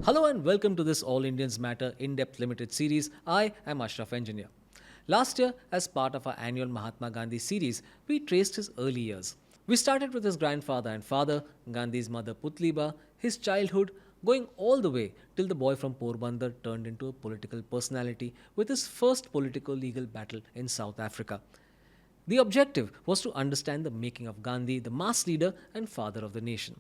Hello and welcome to this All Indians Matter in-depth limited series. I am Ashraf Engineer. Last year, as part of our annual Mahatma Gandhi series, we traced his early years. We started with his grandfather and father, Gandhi's mother Putliba, his childhood, going all the way till the boy from Porbandar turned into a political personality with his first political legal battle in South Africa. The objective was to understand the making of Gandhi, the mass leader and father of the nation.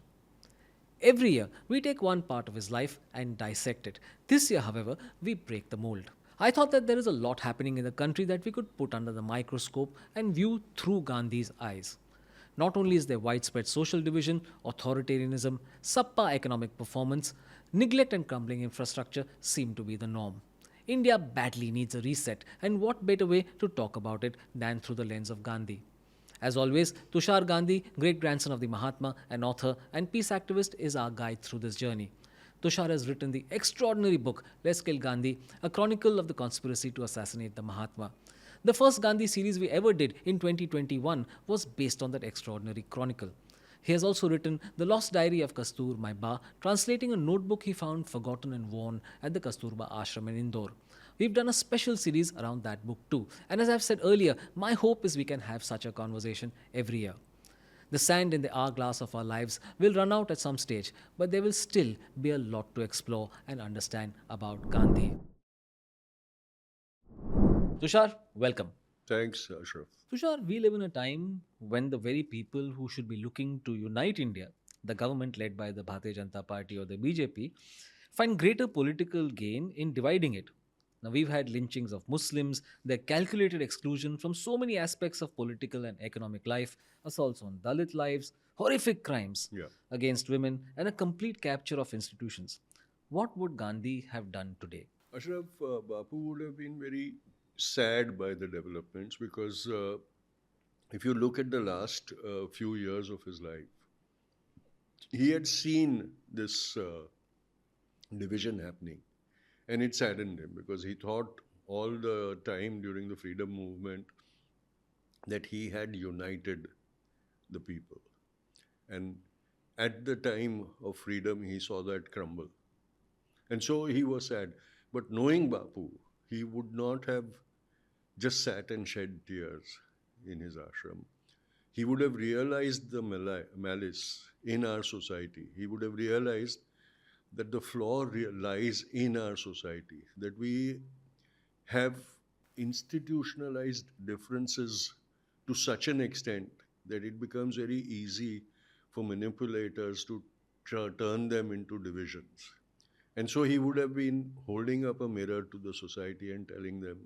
Every year, we take one part of his life and dissect it. This year, however, we break the mold. I thought that there is a lot happening in the country that we could put under the microscope and view through Gandhi's eyes. Not only is there widespread social division, authoritarianism, subpar economic performance, neglect and crumbling infrastructure seem to be the norm. India badly needs a reset, and what better way to talk about it than through the lens of Gandhi? As always, Tushar Gandhi, great grandson of the Mahatma, an author and peace activist, is our guide through this journey. Tushar has written the extraordinary book Let's Kill Gandhi, a chronicle of the conspiracy to assassinate the Mahatma. The first Gandhi series we ever did in 2021 was based on that extraordinary chronicle. He has also written The Lost Diary of Kastur, My Ba, translating a notebook he found forgotten and worn at the Kasturba Ashram in Indore. We've done a special series around that book too. And as I've said earlier, my hope is we can have such a conversation every year. The sand in the hourglass of our lives will run out at some stage, but there will still be a lot to explore and understand about Gandhi. Tushar, welcome. Thanks, Ashraf. Tushar, we live in a time when the very people who should be looking to unite India, the government led by the Bharatiya Janata Party or the BJP, find greater political gain in dividing it. Now, we've had lynchings of Muslims, their calculated exclusion from so many aspects of political and economic life, assaults on Dalit lives, horrific crimes Yeah. against women, and a complete capture of institutions. What would Gandhi have done today? Ashraf, Bapu would have been very sad by the developments because if you look at the last few years of his life, he had seen this division happening and it saddened him because he thought all the time during the freedom movement that he had united the people. And at the time of freedom, he saw that crumble. And so he was sad. But knowing Bapu, he would not have just sat and shed tears in his ashram. He would have realized the malice in our society. He would have realized that the flaw lies in our society, that we have institutionalized differences to such an extent that it becomes very easy for manipulators to turn them into divisions. And so he would have been holding up a mirror to the society and telling them,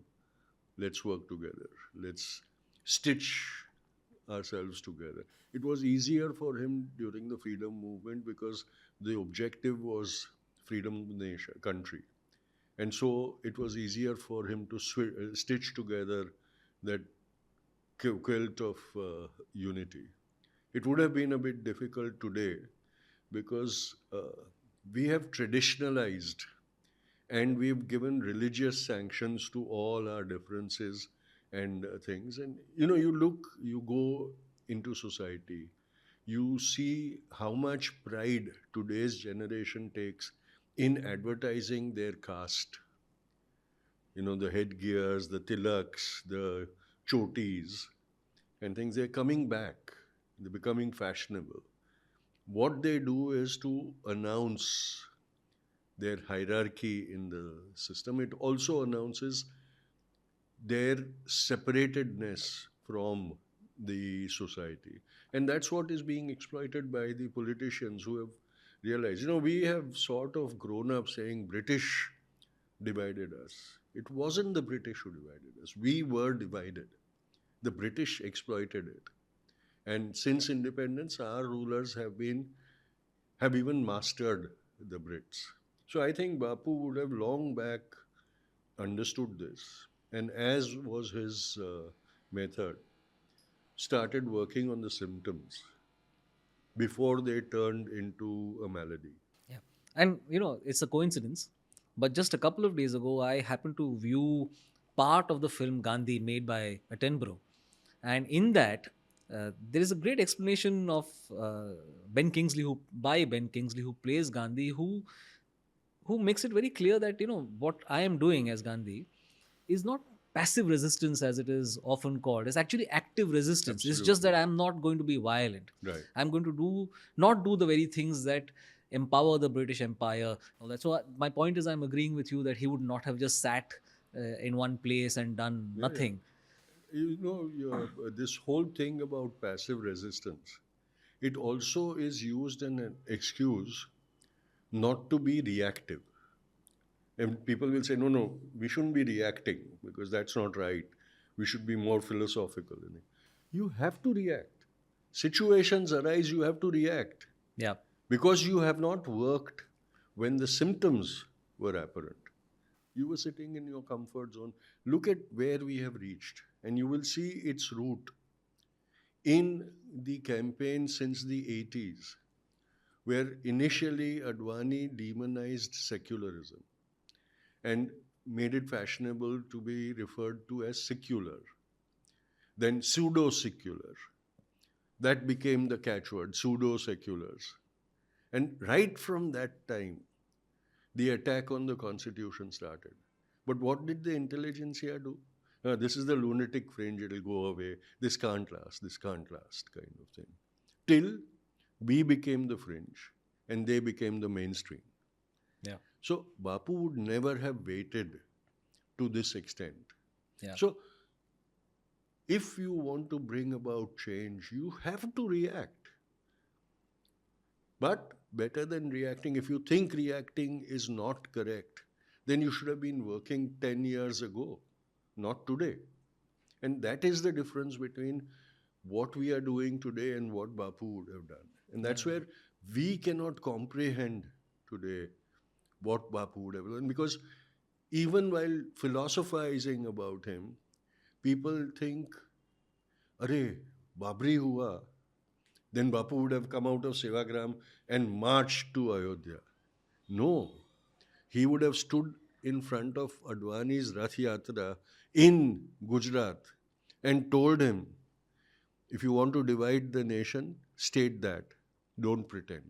let's work together, let's stitch ourselves together. It was easier for him during the freedom movement because the objective was freedom of the nation, country. And so it was easier for him to stitch together that quilt of unity. It would have been a bit difficult today because we have traditionalized and we've given religious sanctions to all our differences and things. And you go into society, you see how much pride today's generation takes in advertising their caste. The headgears, the tilaks, the chotis, and things. They're coming back, they're becoming fashionable. What they do is to announce their hierarchy in the system. It also announces their separatedness from the society. And that's what is being exploited by the politicians who have realized. We have sort of grown up saying British divided us. It wasn't the British who divided us. We were divided. The British exploited it. And since independence, our rulers have even mastered the Brits. So I think Bapu would have long back understood this, and as was his method, started working on the symptoms before they turned into a malady. Yeah. And it's a coincidence, but just a couple of days ago, I happened to view part of the film Gandhi made by Attenborough. And in that, there is a great explanation of Ben Kingsley, who plays Gandhi, who who makes it very clear that what I am doing as Gandhi is not passive resistance as it is often called. It's actually active resistance. It's just Absolutely. that I'm not going to be violent. Right. I'm going to not do the very things that empower the British Empire. All that. So my point is, I'm agreeing with you that he would not have just sat in one place and done Yeah, yeah. nothing. This whole thing about passive resistance, it also is used in an excuse not to be reactive. And people will say, no, no, we shouldn't be reacting because that's not right. We should be more philosophical in it. You have to react. Situations arise, you have to react Yeah. because you have not worked when the symptoms were apparent. You were sitting in your comfort zone. Look at where we have reached, and you will see its root in the campaign since the 80s, where initially Advani demonized secularism and made it fashionable to be referred to as secular, then pseudo secular. That became the catchword, pseudo seculars. And right from that time, the attack on the constitution started. But what did the intelligentsia do? This is the lunatic fringe, it'll go away. This can't last, kind of thing. Till we became the fringe and they became the mainstream. Yeah. So Bapu would never have waited to this extent. Yeah. So if you want to bring about change, you have to react. But better than reacting, if you think reacting is not correct, then you should have been working 10 years ago, not today. And that is the difference between what we are doing today and what Bapu would have done. And Yeah. that's where we cannot comprehend today what Bapu would have done. Because even while philosophizing about him, people think, Arey, Babri hua, then Bapu would have come out of Sevagram and marched to Ayodhya. No, he would have stood in front of Advani's Rath Yatra in Gujarat and told him, if you want to divide the nation, state that. Don't pretend.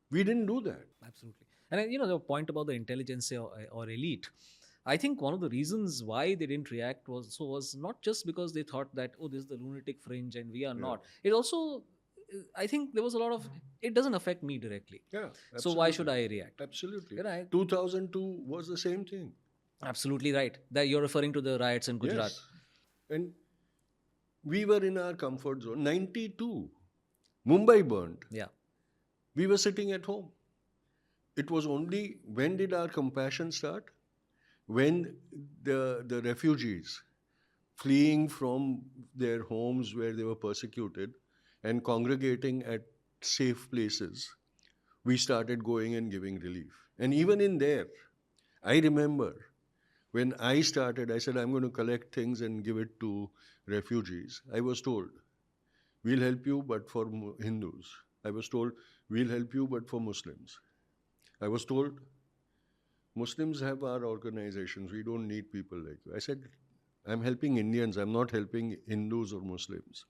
We didn't do that. Absolutely. And the point about the intelligence or elite, I think one of the reasons why they didn't react was not just because they thought that, oh, this is the lunatic fringe and we are Yeah. not. It also, I think there was a lot of, it doesn't affect me directly. Yeah, So why should absolutely. I react? Absolutely. You know, I, 2002 was the same thing. absolutely right. That you're referring to the riots in Gujarat. Yes. And we were in our comfort zone. 92, Mumbai burned. Yeah. We were sitting at home. It was only when did our compassion start? When the refugees fleeing from their homes where they were persecuted and congregating at safe places, we started going and giving relief. And even in there, I remember when I started, I said, I'm going to collect things and give it to refugees. I was told, we'll help you, but for Hindus. I was told, we'll help you, but for Muslims. I was told, Muslims have our organizations. We don't need people like you. I said, I'm helping Indians. I'm not helping Hindus or Muslims.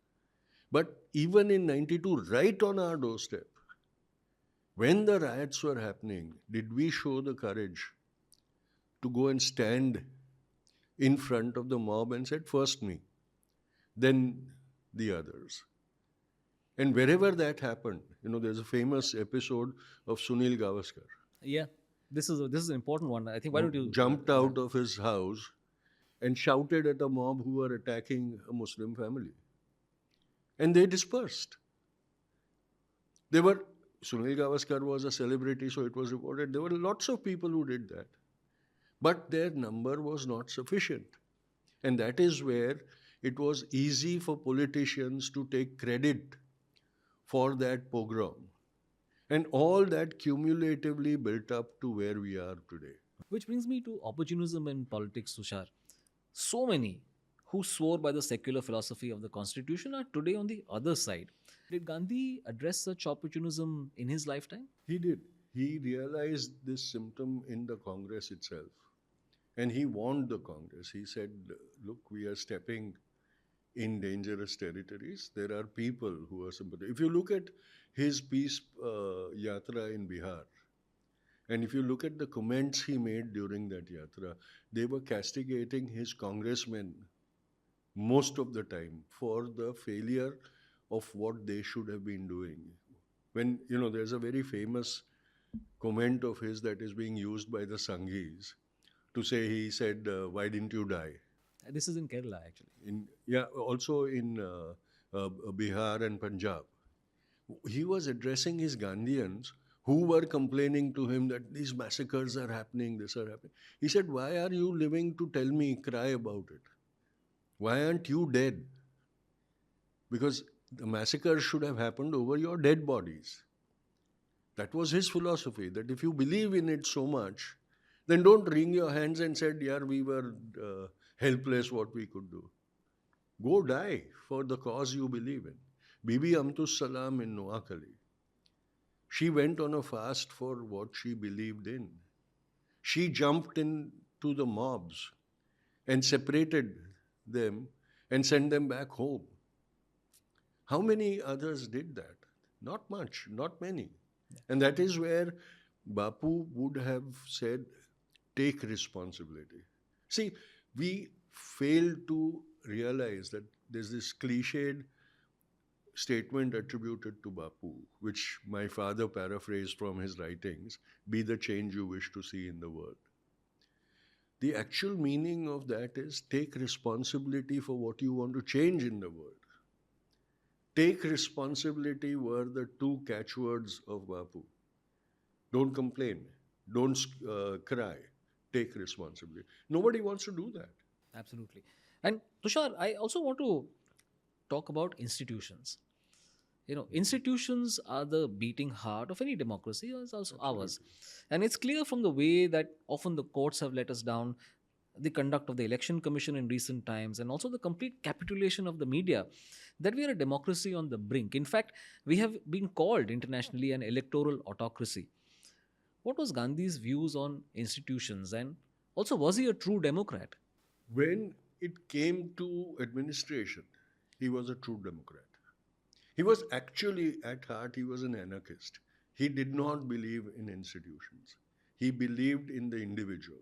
But even in 92, right on our doorstep, when the riots were happening, did we show the courage to go and stand in front of the mob and said, first me, then the others? And wherever that happened, there's a famous episode of Sunil Gavaskar Yeah. This is an important one. I think, why who don't you, jumped yeah. out of his house and shouted at a mob who were attacking a Muslim family. And they dispersed. There were, Sunil Gavaskar was a celebrity, so it was reported. There were lots of people who did that. But their number was not sufficient. And that is where it was easy for politicians to take credit for that pogrom. And all that cumulatively built up to where we are today. Which brings me to opportunism in politics, Tushar. So many who swore by the secular philosophy of the constitution are today on the other side. Did Gandhi address such opportunism in his lifetime? He did. He realized this symptom in the Congress itself. And he warned the Congress. He said, look, we are stepping in dangerous territories. There are people who are sympathetic. If you look at his peace yatra in Bihar, And if you look at the comments he made during that yatra, they were castigating his congressmen most of the time for the failure of what they should have been doing. When, there's a very famous comment of his that is being used by the Sanghis to say, he said, why didn't you die? This is in Kerala, actually. Also in Bihar and Punjab. He was addressing his Gandhians who were complaining to him that these massacres are happening, this are happening. He said, why are you living to tell me, cry about it? Why aren't you dead? Because the massacre should have happened over your dead bodies. That was his philosophy, that if you believe in it so much, then don't wring your hands and said, yeah, we were helpless, what we could do. Go die for the cause you believe in. Bibi Amtus Salam in Noakhali, she went on a fast for what she believed in. She jumped into the mobs and separated them and sent them back home. How many others did that? Not much, not many. And that is where Bapu would have said, take responsibility. See, we fail to realize that there's this cliched statement attributed to Bapu, which my father paraphrased from his writings, be the change you wish to see in the world. The actual meaning of that is take responsibility for what you want to change in the world. Take responsibility were the two catchwords of Bapu. Don't complain. Don't cry. Take responsibility. Nobody wants to do that. Absolutely. And Tushar, I also want to talk about institutions. Institutions are the beating heart of any democracy, as also ours. And it's clear from the way that often the courts have let us down, the conduct of the election commission in recent times, and also the complete capitulation of the media, that we are a democracy on the brink. In fact, we have been called internationally an electoral autocracy. What was Gandhi's views on institutions, and also was he a true democrat? When it came to administration, he was a true Democrat. He was actually, at heart, he was an anarchist. He did not believe in institutions. He believed in the individual.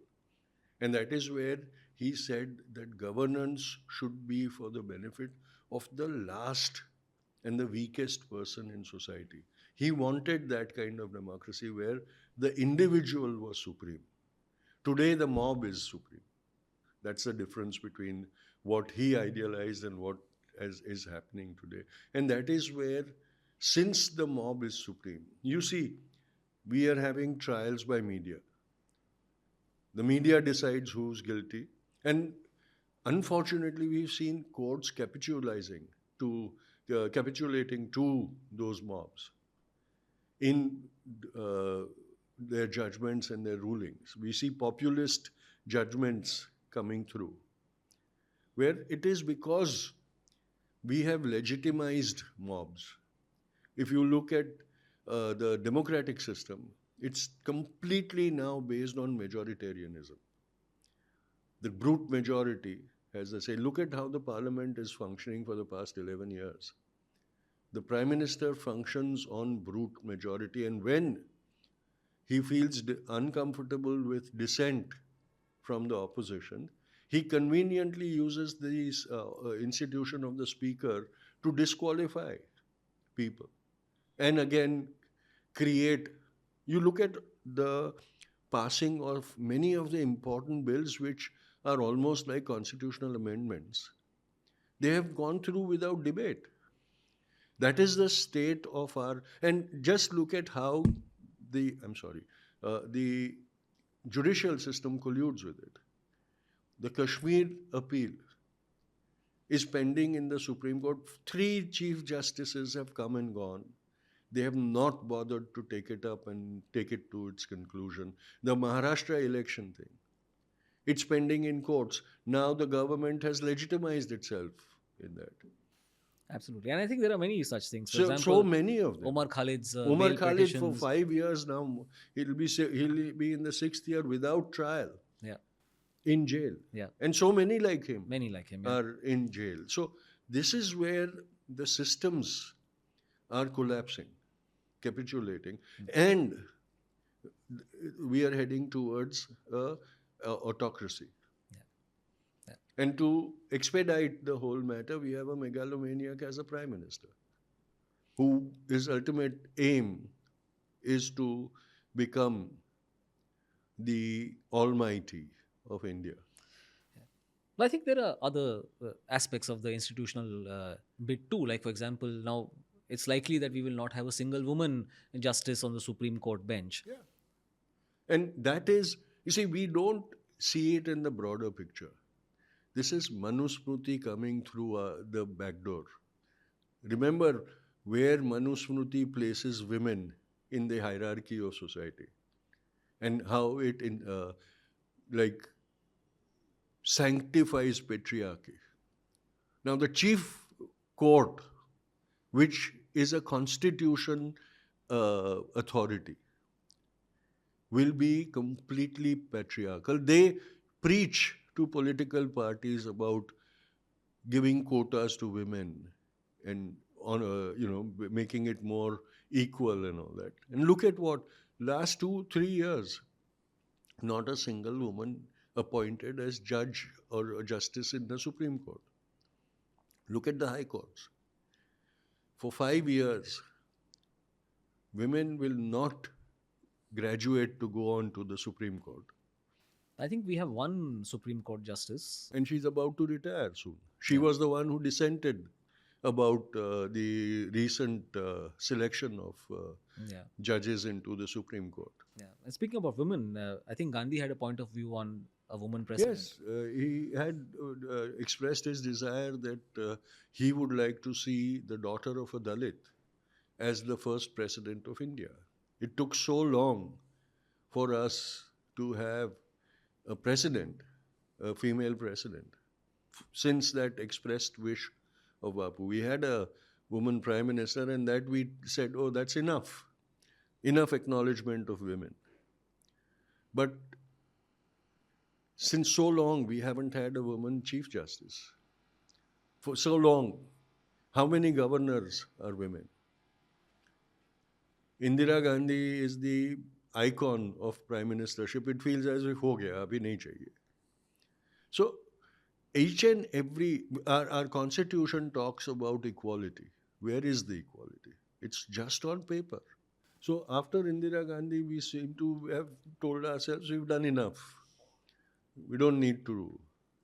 And that is where he said that governance should be for the benefit of the last and the weakest person in society. He wanted that kind of democracy where the individual was supreme. Today, the mob is supreme. That's the difference between what he idealized and what is happening today. And that is where, since the mob is supreme, you see, we are having trials by media. The media decides who's guilty. And unfortunately, we've seen courts capitulating to those mobs in their judgments and their rulings. We see populist judgments coming through, where it is because we have legitimized mobs. If you look at the democratic system, it's completely now based on majoritarianism. The brute majority, as I say, look at how the parliament is functioning for the past 11 years. The prime minister functions on brute majority, and when he feels uncomfortable with dissent from the opposition, he conveniently uses this institution of the speaker to disqualify people and again create. You look at the passing of many of the important bills which are almost like constitutional amendments. They have gone through without debate. That is the state of our, and just look at how the judicial system colludes with it. The Kashmir appeal is pending in the Supreme Court. 3 chief justices have come and gone. They have not bothered to take it up and take it to its conclusion. The Maharashtra election thing, it's pending in courts. Now the government has legitimized itself in that. Absolutely. And I think there are many such things. For So example, many of them. Omar Khalid's Umar bail Khalid for petitions. 5 years now, he'll be in the 6th year without trial. Yeah. In jail. Yeah. And so many like him. Many like him. Yeah. Are in jail. So this is where the systems are collapsing, capitulating. And we are heading towards a autocracy. Yeah. Yeah. And to expedite the whole matter, we have a megalomaniac as a prime minister, who his ultimate aim is to become the almighty of India. But I think there are other aspects of the institutional bit too. Like, for example, now it's likely that we will not have a single woman justice on the Supreme Court bench. Yeah. And that is, you see, we don't see it in the broader picture. This is Manusmriti coming through the back door. Remember where Manusmriti places women in the hierarchy of society, and how it like sanctifies patriarchy. Now, the chief court, which is a constitution authority, will be completely patriarchal. They preach to political parties about giving quotas to women and on making it more equal and all that. And look at what last 2 3 years, not a single woman appointed as judge or a justice in the Supreme Court. Look at the high courts. For 5 years, women will not graduate to go on to the Supreme Court. I think we have one Supreme Court justice. And she's about to retire soon. She Yeah. was the one who dissented about the recent selection of Yeah. judges into the Supreme Court. Yeah. And speaking about women, I think Gandhi had a point of view on a woman president. Yes, he had expressed his desire that he would like to see the daughter of a Dalit as the first president of India. It took so long for us to have a president, a female president, since that expressed wish of Bapu. We had a woman prime minister, and that we said, oh, that's enough. Enough acknowledgement of women. But since so long, we haven't had a woman chief justice. For so long, how many governors are women? Indira Gandhi is the icon of prime ministership. It feels as if ho gaya, abhi nahi chahiye. So each and every, our constitution talks about equality. Where is the equality? It's just on paper. So after Indira Gandhi, we seem to have told ourselves we've done enough. We don't need to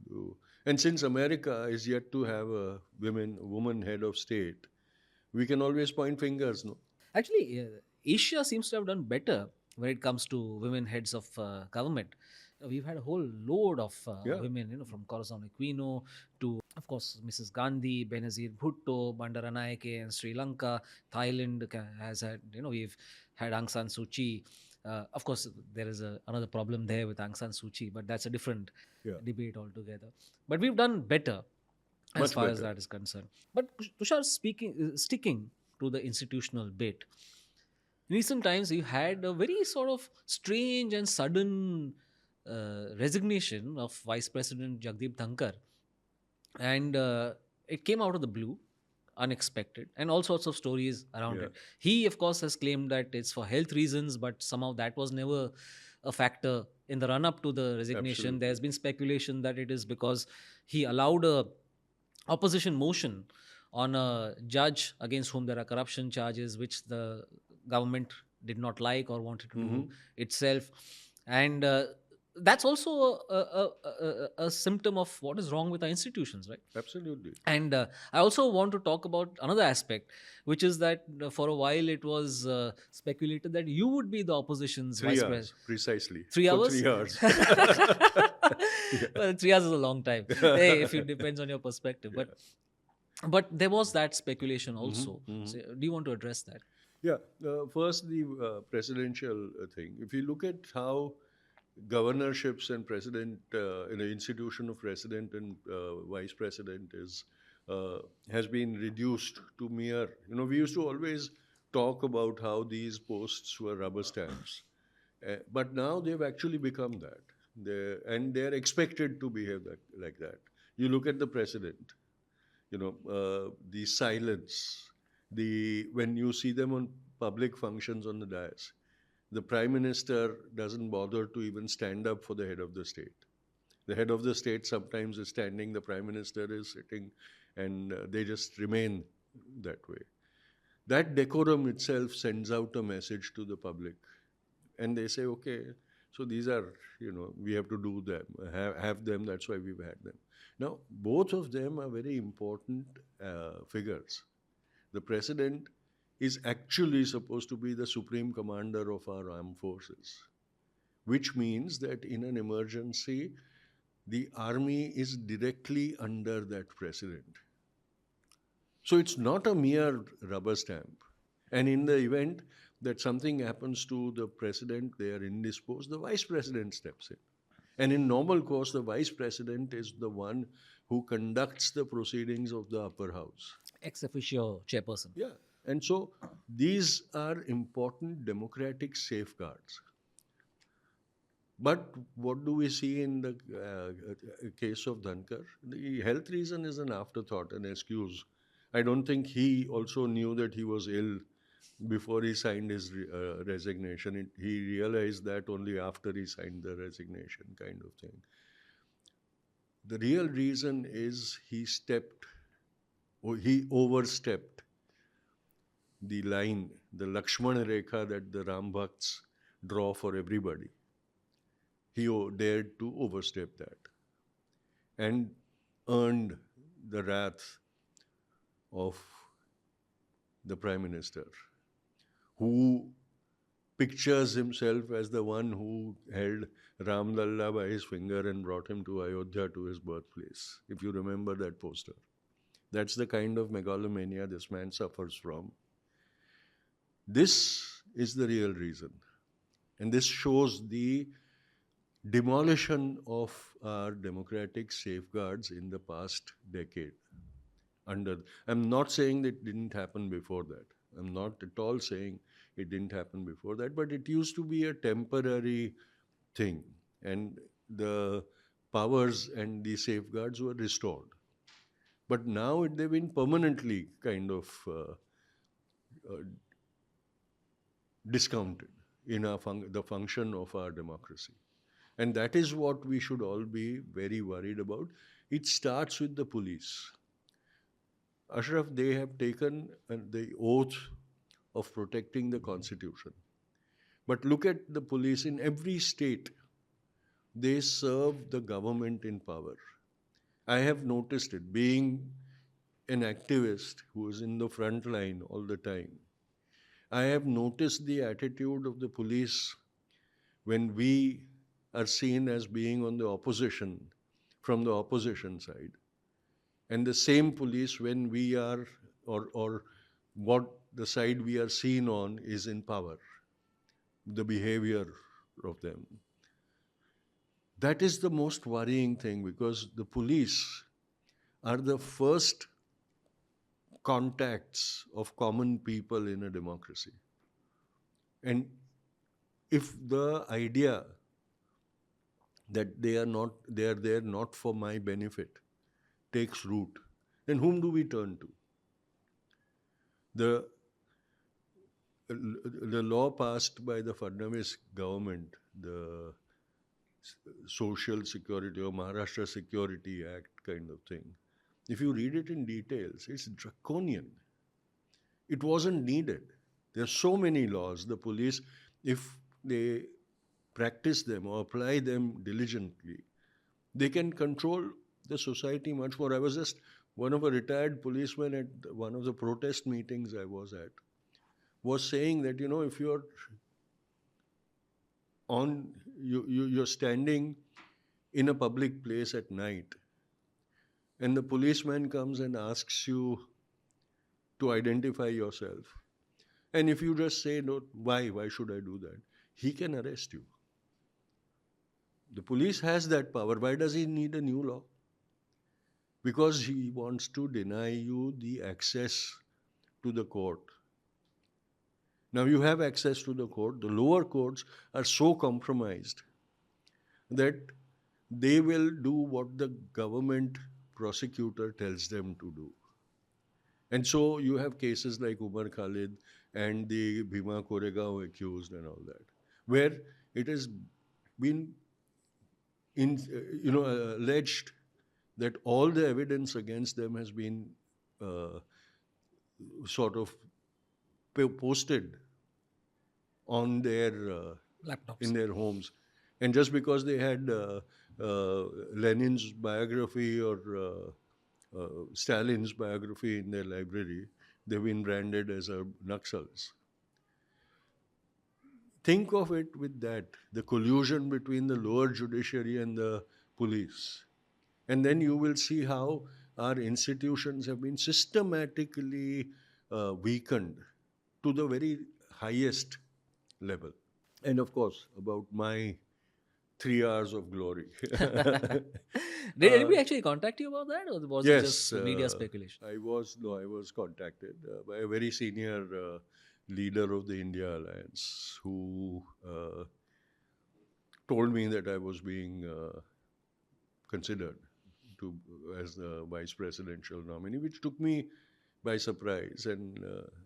do. And since America is yet to have a woman head of state, we can always point fingers, no? Actually, Asia seems to have done better when it comes to women heads of government. We've had a whole load of Yeah. women, from Corazon Aquino to, of course, Mrs. Gandhi, Benazir Bhutto, Bandaranaike in Sri Lanka. Thailand has had, we've had Aung San Suu Kyi. Of course, there is another problem there with Aung San Suu Kyi, but that's a different Yeah. debate altogether. But we've done better as Much far as better. that is concerned. But Tushar, sticking to the institutional bit, in recent times you had a very sort of strange and sudden resignation of Vice President Jagdeep Dhankar, and it came out of the blue, unexpected, and all sorts of stories around Yeah. it. He, of course, has claimed that it's for health reasons, but somehow that was never a factor in the run up to the resignation. Absolutely. There's been speculation that it is because he allowed a opposition motion on a judge against whom there are corruption charges, which the government did not like or wanted to do itself. And that's also a symptom of what is wrong with our institutions, right? Absolutely. And I also want to talk about another aspect, which is that for a while it was speculated that you would be the opposition's 3 vice hours, president. precisely. 3 For hours? 3 hours. Well, 3 hours is a long time. Hey, if it depends on your perspective. But there was that speculation also. So, do you want to address that? Yeah. First, the presidential thing. If you look at how governorships and president, in the institution of president and vice president has been reduced to mere. We used to always talk about how these posts were rubber stamps, but now they've actually become that. They're expected to behave like that. You look at the president. The silence, when you see them on public functions on the dais, The prime minister doesn't bother to even stand up for the head of the state. The head of the state sometimes is standing, the prime minister is sitting, and they just remain that way. That decorum itself sends out a message to the public, and they say, okay, so these are, we have to do them, have them, that's why we've had them. Now, both of them are very important figures. The president is actually supposed to be the supreme commander of our armed forces, which means that in an emergency, the army is directly under that president. So it's not a mere rubber stamp. And in the event that something happens to the president, they are indisposed, the vice president steps in. And in normal course, the vice president is the one who conducts the proceedings of the upper house. Ex officio chairperson. Yeah. And so these are important democratic safeguards. But what do we see in the case of Dhankar? The health reason is an afterthought, an excuse. I don't think he also knew that he was ill before he signed his resignation. He realized that only after he signed the resignation, kind of thing. The real reason is he stepped, or he overstepped the line, the Lakshmana Rekha that the Ram Bhakts draw for everybody. He dared to overstep that and earned the wrath of the Prime Minister, who pictures himself as the one who held Ram Lalla by his finger and brought him to Ayodhya, to his birthplace, if you remember that poster. That's the kind of megalomania this man suffers from. This is the real reason. And this shows the demolition of our democratic safeguards in the past decade. I'm not saying that it didn't happen before that. I'm not at all saying it didn't happen before that, but it used to be a temporary thing, and the powers and the safeguards were restored. But now they've been permanently kind of discounted in the function of our democracy. And that is what we should all be very worried about. It starts with the police. Ashraf, they have taken the oath of protecting the Constitution. But look at the police in every state. They serve the government in power. I have noticed it, being an activist who is in the front line all the time. I have noticed the attitude of the police when we are seen as being on the opposition, from the opposition side. And the same police when we are, or what the side we are seen on is in power, the behavior of them. That is the most worrying thing, because the police are the first contacts of common people in a democracy. And if the idea that they are there not for my benefit takes root, then whom do we turn to? The law passed by the Fadnavis government, the Social Security or Maharashtra Security Act kind of thing, if you read it in details, it's draconian. It wasn't needed. There are so many laws. The police, if they practice them or apply them diligently, they can control the society much more. I was just one of a retired policemen at one of the protest meetings I was at, was saying that, if you're you're standing in a public place at night, and the policeman comes and asks you to identify yourself, and if you just say, no, why should I do that, he can arrest you. The police has that power. Why does he need a new law? Because he wants to deny you the access to the court. Now you have access to the court. The lower courts are so compromised that they will do what the government prosecutor tells them to do. And so you have cases like Umar Khalid and the Bhima Koregaon accused and all that. where it has been alleged that all the evidence against them has been uh, sort of posted on their in Laptops. their homes, and just because they had Lenin's biography or Stalin's biography in their library, they've been branded as Naxals. Think of it with that, the collusion between the lower judiciary and the police. And then you will see how our institutions have been systematically weakened to the very highest level. And of course, about my 3 hours of glory. Did uh, anybody actually contact you about that, or was it yes, just media speculation? I was contacted by a very senior leader of the India Alliance who told me that I was being considered to as the vice presidential nominee, which took me by surprise. And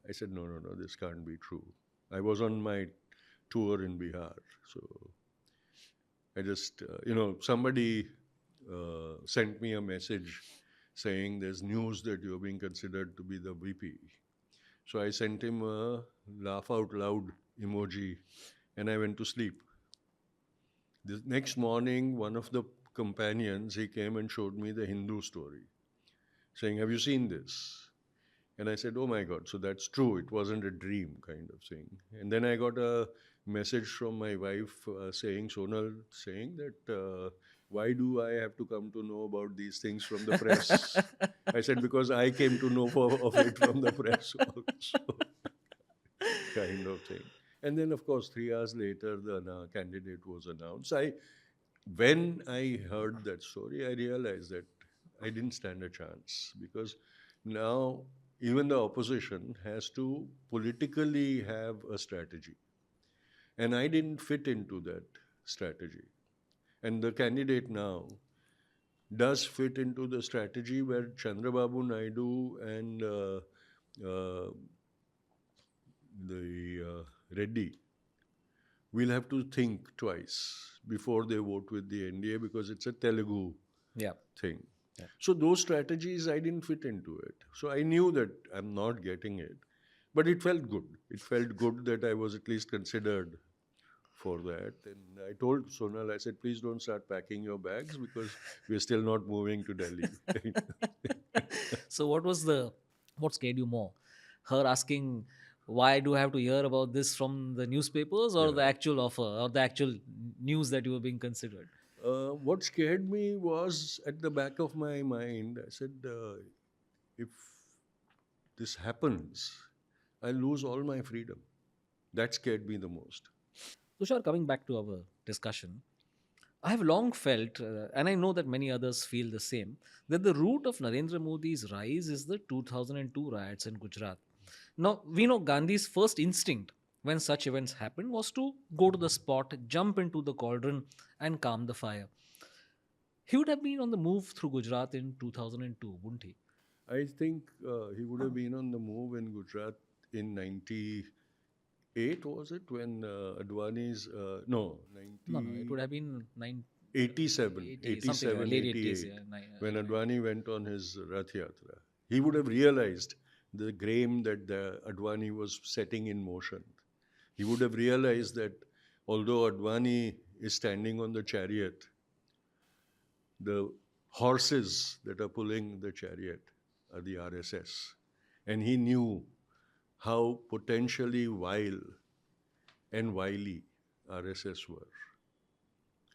I said, no, no, no, this can't be true. I was on my tour in Bihar, so I just, somebody sent me a message saying there's news that you're being considered to be the VP. So I sent him a laugh out loud emoji and I went to sleep. The next morning, one of the companions, he came and showed me the Hindu story, saying, have you seen this? And I said, oh my God, so that's true. It wasn't a dream kind of thing. And then I got a message from my wife saying, Sonal, saying that, why do I have to come to know about these things from the press? I said, because I came to know of it from the press also, kind of thing. And then, of course, 3 hours later, the candidate was announced. When I heard that story, I realized that I didn't stand a chance because now even the opposition has to politically have a strategy. And I didn't fit into that strategy. And the candidate now does fit into the strategy where Chandrababu Naidu and uh, the Reddy will have to think twice before they vote with the NDA because it's a Telugu Yeah. thing. Yeah. So those strategies, I didn't fit into it. So I knew that I'm not getting it, but it felt good. It felt good that I was at least considered for that. And I told Sonal, I said, please don't start packing your bags because we're still not moving to Delhi. So what scared you more? Her asking, why do I have to hear about this from the newspapers, or Yeah. the actual offer, or the actual news that you were being considered? What scared me was at the back of my mind, I said, if this happens, I lose all my freedom. That scared me the most. Tushar, coming back to our discussion, I have long felt, and I know that many others feel the same, that the root of Narendra Modi's rise is the 2002 riots in Gujarat. Now, we know Gandhi's first instinct when such events happened was to go to the spot, jump into the cauldron, and calm the fire. He would have been on the move through Gujarat in 2002, wouldn't he? I think he would have been on the move in Gujarat in 98, was it? When Advani's, no, No, no, it 90, would have been 9, 87, 80, something like that, 87, late 80s, yeah, 88, when 89. Advani went on his Rath Yatra. He would have realized the game that the Advani was setting in motion. He would have realized that although Advani is standing on the chariot, the horses that are pulling the chariot are the RSS. And he knew how potentially vile and wily RSS were.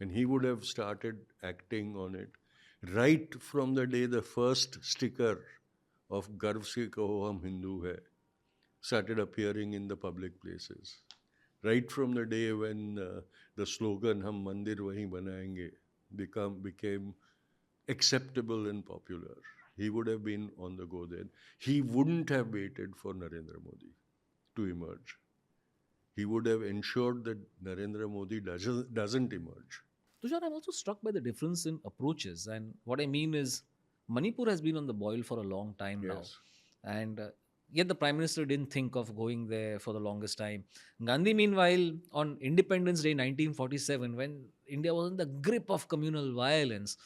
And he would have started acting on it right from the day the first sticker of Garv se kaho hum Hindu hai started appearing in the public places. Right from the day when the slogan "Hum mandir wahi banayenge" became acceptable and popular, he would have been on the go then. He wouldn't have waited for Narendra Modi to emerge. He would have ensured that Narendra Modi doesn't emerge. Tushar, I'm also struck by the difference in approaches. And what I mean is, Manipur has been on the boil for a long time now. Yes. And Yet the Prime Minister didn't think of going there for the longest time. Gandhi, meanwhile, on Independence Day 1947, when India was in the grip of communal violence,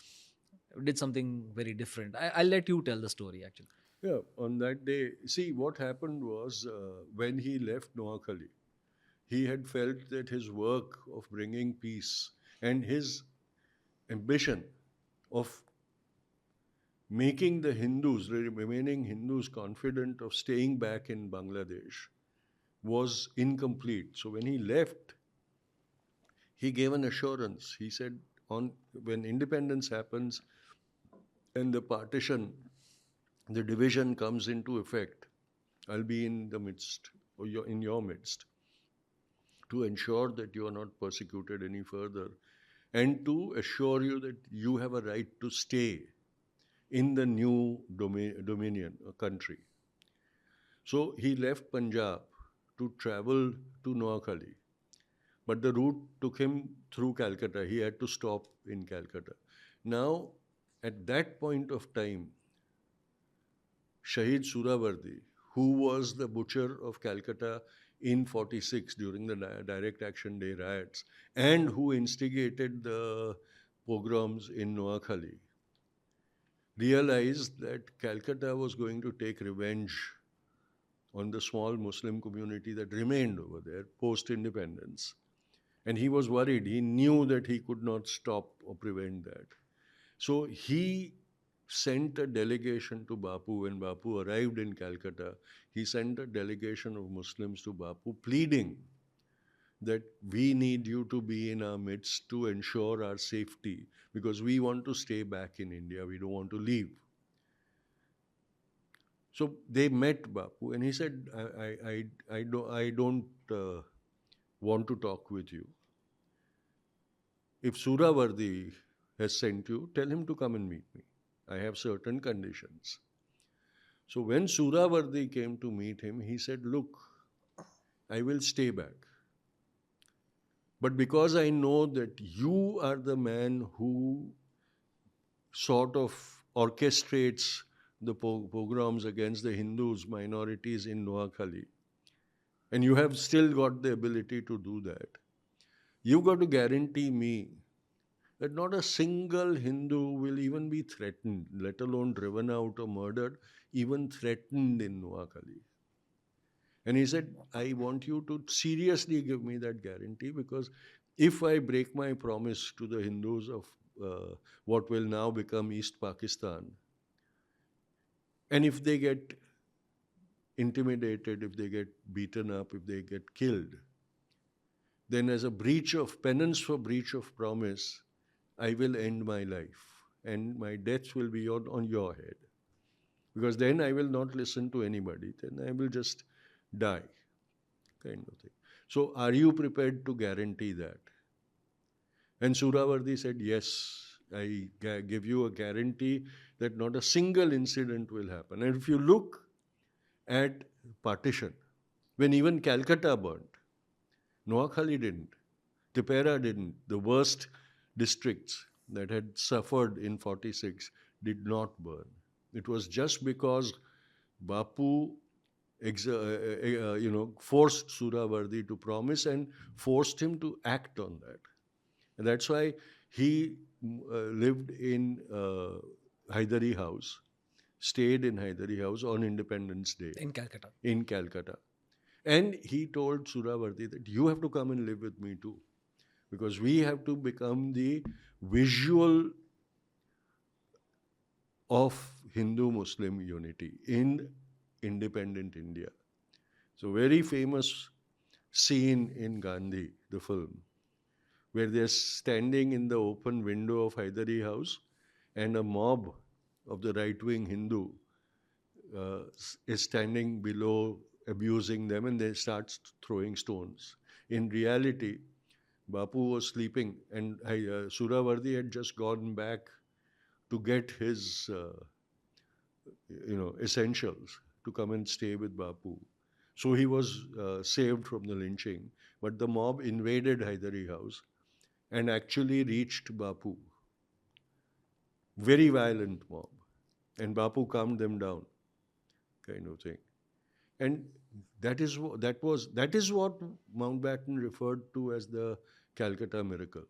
did something very different. I'll let you tell the story, actually. Yeah, on that day, see what happened was when he left Noakhali, he had felt that his work of bringing peace and his ambition of making the Hindus, the remaining Hindus, confident of staying back in Bangladesh was incomplete. So when he left, he gave an assurance. He said, on when independence happens and the partition, the division comes into effect, I'll be in the midst, or in your midst, to ensure that you are not persecuted any further, and to assure you that you have a right to stay in the new dominion, country. So he left Punjab to travel to Noakhali, but the route took him through Calcutta. He had to stop in Calcutta. Now, at that point of time, Shahid Suravardi, who was the butcher of Calcutta in 46 during the Direct Action Day riots, and who instigated the pogroms in Noakhali, realized that Calcutta was going to take revenge on the small Muslim community that remained over there post independence. And he was worried. He knew that he could not stop or prevent that. So he sent a delegation to Bapu. When Bapu arrived in Calcutta, he sent a delegation of Muslims to Bapu pleading that we need you to be in our midst to ensure our safety because we want to stay back in India. We don't want to leave. So they met Bapu and he said, I don't want to talk with you. If Suravardi has sent you, tell him to come and meet me. I have certain conditions. So when Suravardi came to meet him, he said, look, I will stay back. But because I know that you are the man who sort of orchestrates the pogroms against the Hindus, minorities in Noakhali, and you have still got the ability to do that, you've got to guarantee me that not a single Hindu will even be threatened, let alone driven out or murdered, even threatened in Noakhali. And he said, I want you to seriously give me that guarantee because if I break my promise to the Hindus of what will now become East Pakistan, and if they get intimidated, if they get beaten up, if they get killed, then as a breach of penance for breach of promise, I will end my life and my death will be on your head. Because then I will not listen to anybody, then I will just die, kind of thing. So, are you prepared to guarantee that? And Suravardi said, yes, I give you a guarantee that not a single incident will happen. And if you look at partition, when even Calcutta burned, Noakhali didn't, Tipera didn't, the worst districts that had suffered in 46 did not burn. It was just because Bapu forced Suravardi to promise and forced him to act on that. And that's why he lived in Haidari House, stayed in Haidari House on Independence Day In Calcutta. in Calcutta. And he told Suravardi that you have to come and live with me too, because we have to become the visual of Hindu Muslim unity in independent India. So, very famous scene in Gandhi, the film, where they're standing in the open window of Haidari House and a mob of the right wing Hindu uh, is standing below abusing them and they start throwing stones. In reality, Bapu was sleeping and Suravardi had just gone back to get his essentials to come and stay with Bapu. So he was saved from the lynching. But the mob invaded Haidari House and actually reached Bapu. Very violent mob. And Bapu calmed them down, kind of thing. And that is what Mountbatten referred to as the Calcutta miracle.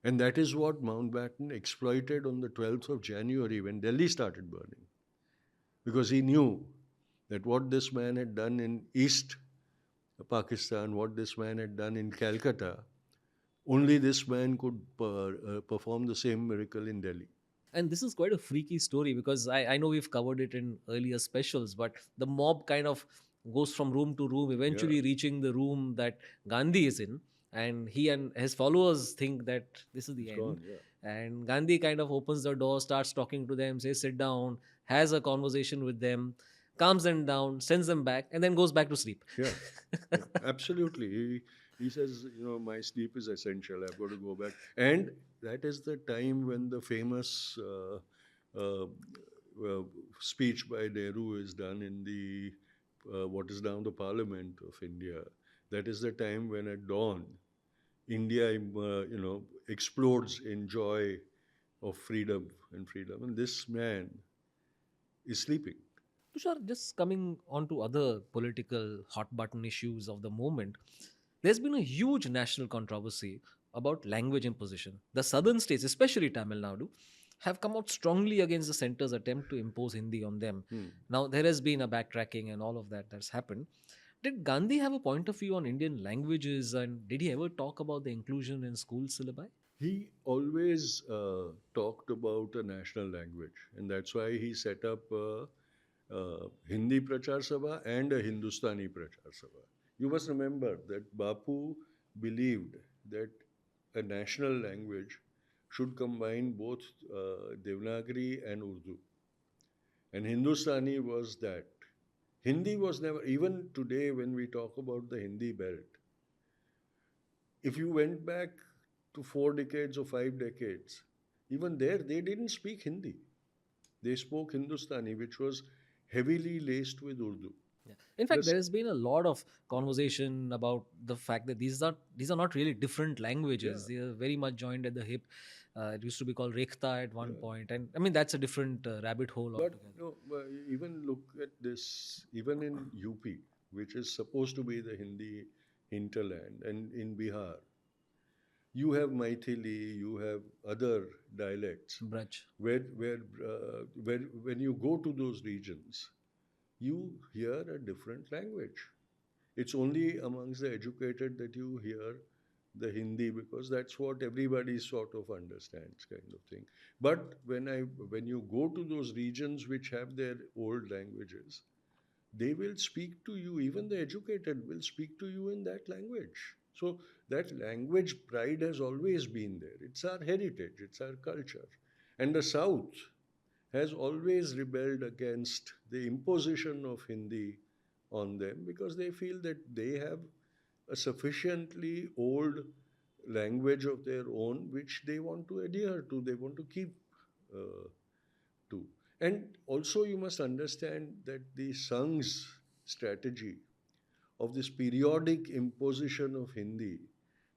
And that is what Mountbatten exploited on the 12th of January when Delhi started burning. Because he knew that what this man had done in East Pakistan, what this man had done in Calcutta, only this man could perform the same miracle in Delhi. And this is quite a freaky story because I know we've covered it in earlier specials, but the mob kind of goes from room to room, Yeah, eventually reaching the room that Gandhi is in. And he and his followers think that this is the it's end. gone. Yeah, And Gandhi kind of opens the door, starts talking to them, says, sit down, has a conversation with them, calms them down, sends them back, and then goes back to sleep. yeah, yeah. Absolutely. He says, my sleep is essential. I've got to go back. And that is the time when the famous uh, uh, speech by Nehru is done in the what is now the Parliament of India. That is the time when at dawn India, explodes in joy of freedom. And this man is sleeping. Tushar, just coming on to other political hot button issues of the moment, there's been a huge national controversy about language imposition. The southern states, especially Tamil Nadu, have come out strongly against the center's attempt to impose Hindi on them. Hmm. Now, there has been a backtracking and all of that that's happened. Did Gandhi have a point of view on Indian languages, and did he ever talk about the inclusion in school syllabi? He always talked about a national language, and that's why he set up Hindi Prachar Sabha and a Hindustani Prachar Sabha. You must remember that Bapu believed that a national language should combine both Devanagari and Urdu. And Hindustani was that. Hindi was never, even today when we talk about the Hindi belt, if you went back to 4 decades or 5 decades, even there they didn't speak Hindi. They spoke Hindustani, which was heavily laced with Urdu. Yeah. In fact, This, there has been a lot of conversation about the fact that these are not really different yeah, languages. They are very much joined at the hip. It used to be called Rekhta at one yeah. point, and I mean that's a different rabbit hole But altogether. even look at this, even in UP, which is supposed to be the Hindi hinterland, and in Bihar, you have Maithili, you have other dialects, Braj. where when you go to those regions, you hear a different language. It's only amongst the educated that you hear the Hindi because that's what everybody sort of understands, kind of thing. But when you go to those regions which have their old languages, they will speak to you, even the educated will speak to you in that language. So that language pride has always been there. It's our heritage, it's our culture. And the South has always rebelled against the imposition of Hindi on them because they feel that they have a sufficiently old language of their own which they want to adhere to, they want to keep uh, to. And also, you must understand that the Sangh's strategy of this periodic imposition of Hindi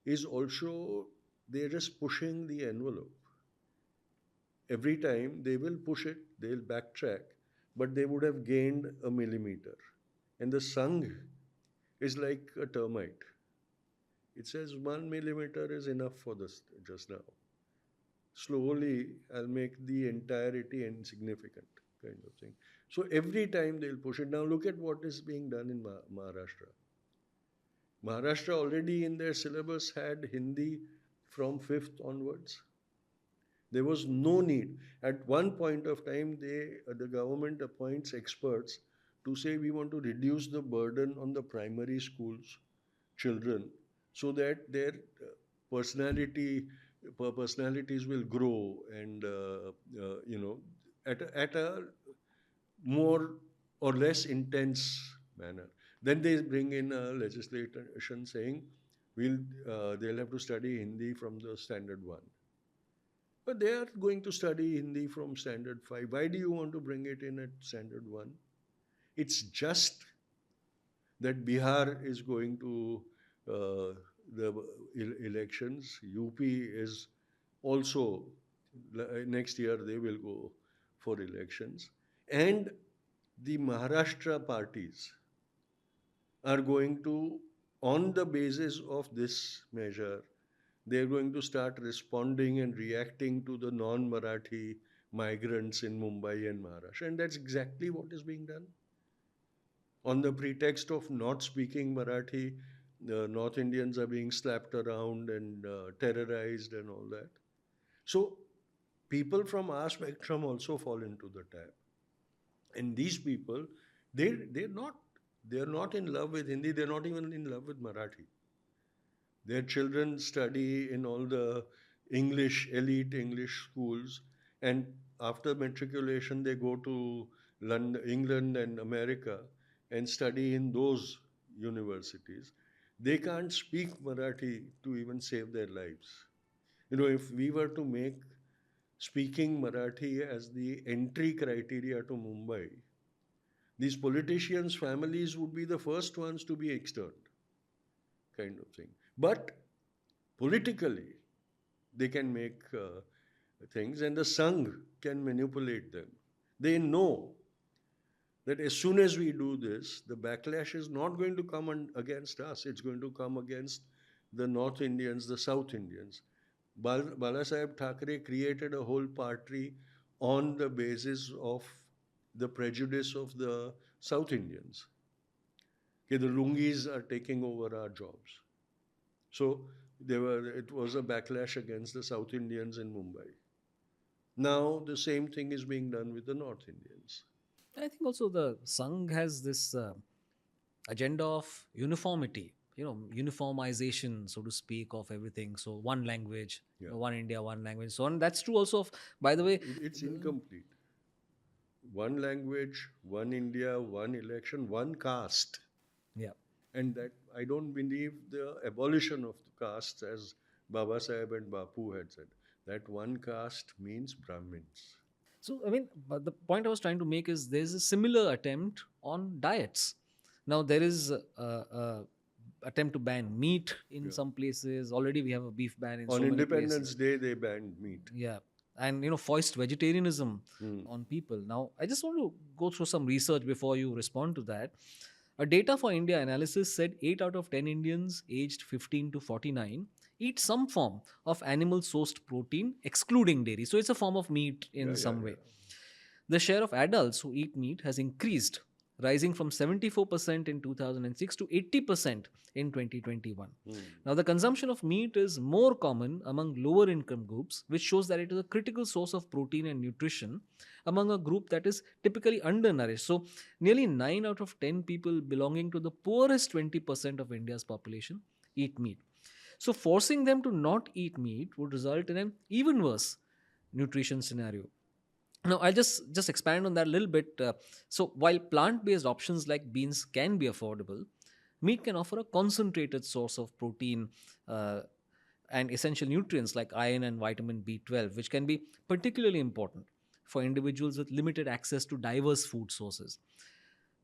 is also, they're just pushing the envelope. Every time they will push it, they'll backtrack, but they would have gained a millimeter. And the Sangh is like a termite. It says 1 millimeter is enough for this just now. Slowly, I'll make the entirety insignificant, kind of thing. So every time they'll push it. Now look at what is being done in Maharashtra. Maharashtra already in their syllabus had Hindi from fifth onwards. There was no need. At one point of time, the government appoints experts to say we want to reduce the burden on the primary schools children so that their personality personalities will grow and at a more or less intense manner. Then they bring in a legislation saying they'll have to study Hindi from the standard one. But they are going to study Hindi from standard 5. Why do you want to bring it in at standard 1? It's just that Bihar is going to the elections. UP is also next year they will go for elections. And the Maharashtra parties are going to, on the basis of this measure, they're going to start responding and reacting to the non Marathi migrants in Mumbai and Maharashtra. And that's exactly what is being done. On the pretext of not speaking Marathi, the North Indians are being slapped around and terrorized and all that. So people from our spectrum also fall into the trap. And these people, they're not in love with Hindi. They're not even in love with Marathi. Their children study in all the English, elite English schools, and after matriculation, they go to London, England, and America and study in those universities. They can't speak Marathi to even save their lives. You know, if we were to make speaking Marathi as the entry criteria to Mumbai, these politicians' families would be the first ones to be externed, kind of thing. But politically, they can make things, and the Sangh can manipulate them. They know that as soon as we do this, the backlash is not going to come against us, it's going to come against the North Indians, the South Indians. Balasaheb Thackeray created a whole party on the basis of the prejudice of the South Indians. Okay, the Lungis are taking over our jobs. So it was a backlash against the South Indians in Mumbai. Now the same thing is being done with the North Indians. I think also the Sangh has this agenda of uniformity, uniformization, so to speak, of everything. So one language, Yeah, one India, one language, so on. That's true also of, by the way, it's incomplete. One language, one India, one election, one caste. yeah. And that I don't believe the abolition of the castes, as Baba Saheb and Bapu had said. That one caste means Brahmins. So, I mean, but the point I was trying to make is there's a similar attempt on diets. Now, there is a attempt to ban meat in Yeah. some places. Already, we have a beef ban in On so many Independence places. Day, they banned meat. Yeah. And, foist vegetarianism Hmm. on people. Now, I just want to go through some research before you respond to that. A data for India analysis said 8 out of 10 Indians aged 15 to 49 eat some form of animal sourced protein, excluding dairy. So, it's a form of meat in Yeah, yeah, some way. yeah. The share of adults who eat meat has increased, rising from 74% in 2006 to 80% in 2021. Hmm. Now, the consumption of meat is more common among lower income groups, which shows that it is a critical source of protein and nutrition among a group that is typically undernourished. So, nearly 9 out of 10 people belonging to the poorest 20% of India's population eat meat. So, forcing them to not eat meat would result in an even worse nutrition scenario. Now, I'll just expand on that a little bit. So, while plant-based options like beans can be affordable, meat can offer a concentrated source of protein uh, and essential nutrients like iron and vitamin B12, which can be particularly important for individuals with limited access to diverse food sources.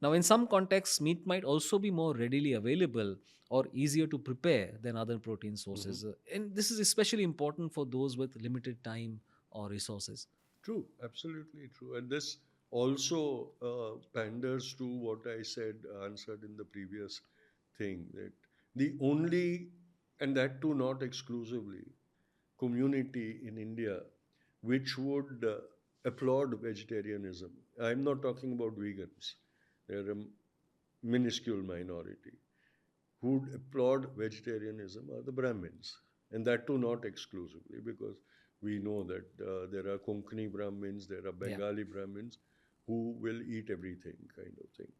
Now, in some contexts, meat might also be more readily available or easier to prepare than other protein Mhm. sources. And this is especially important for those with limited time or resources. True, absolutely true. And this also panders to what I said, answered in the previous thing, that the only, and that too not exclusively, community in India which would applaud vegetarianism. I'm not talking about vegans, they're a minuscule minority who would applaud vegetarianism are the Brahmins, and that too not exclusively, because we know that there are Konkani Brahmins, there are Yeah. Bengali Brahmins who will eat everything, kind of thing.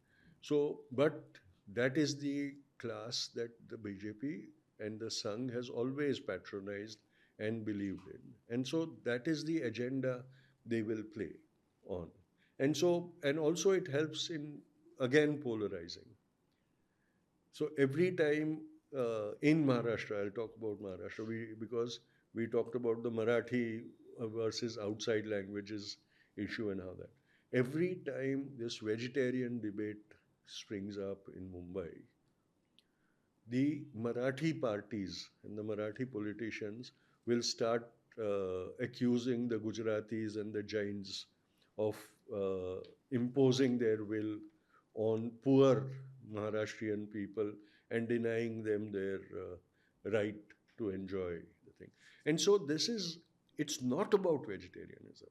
So, but that is the class that the BJP and the Sangh has always patronized and believed in, and so that is the agenda they will play on, and so and also it helps in again polarizing. So every time in Maharashtra, I'll talk about Maharashtra, because we talked about the Marathi versus outside languages issue and how that. Every time this vegetarian debate springs up in Mumbai, the Marathi parties and the Marathi politicians will start accusing the Gujaratis and the Jains of imposing their will on poor Maharashtrian people and denying them their right to enjoy the thing. And so this is, it's not about vegetarianism.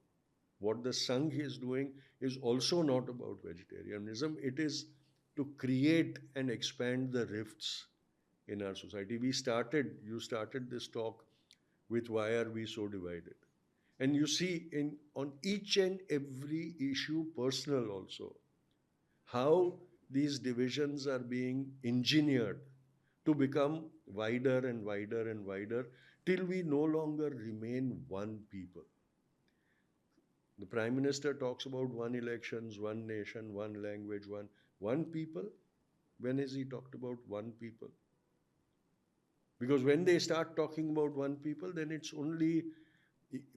What the Sangh is doing is also not about vegetarianism. It is to create and expand the rifts in our society. You started this talk with why are we so divided? And you see in on each and every issue, personal also, how these divisions are being engineered to become wider and wider and wider till we no longer remain one people. The Prime Minister talks about one elections, one nation, one language, one people. When has he talked about one people? Because when they start talking about one people, then it's only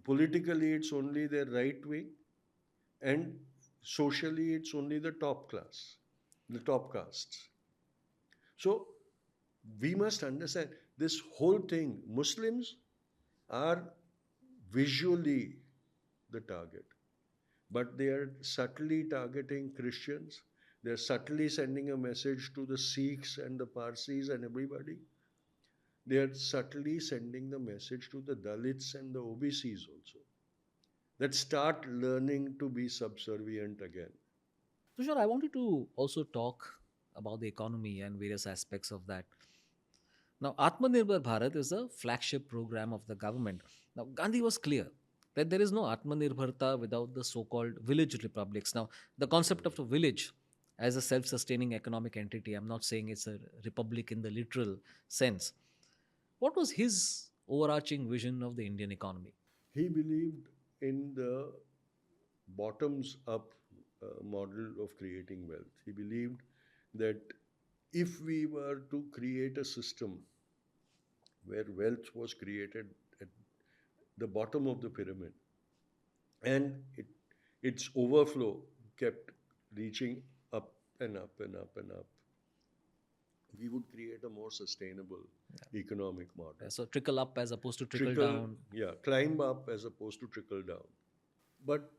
politically it's only the right wing, and socially it's only the top class, the top castes. So we must understand this whole thing. Muslims are visually the target, but they are subtly targeting Christians. They're subtly sending a message to the Sikhs and the Parsis and everybody. They are subtly sending the message to the Dalits and the OBCs also, that start learning to be subservient again. Tushar, I wanted to also talk about the economy and various aspects of that. Now, Atmanirbhar Bharat is a flagship program of the government. Now, Gandhi was clear that there is no Atmanirbharta without the so called village republics. Now, the concept of a village as a self sustaining economic entity, I'm not saying it's a republic in the literal sense. What was his overarching vision of the Indian economy? He believed in the bottoms up model of creating wealth. He believed that if we were to create a system where wealth was created at the bottom of the pyramid and its overflow kept reaching up and up and up and up, we would create a more sustainable economic model. So, trickle up as opposed to trickle Trickle, down. yeah, climb up as opposed to trickle down. But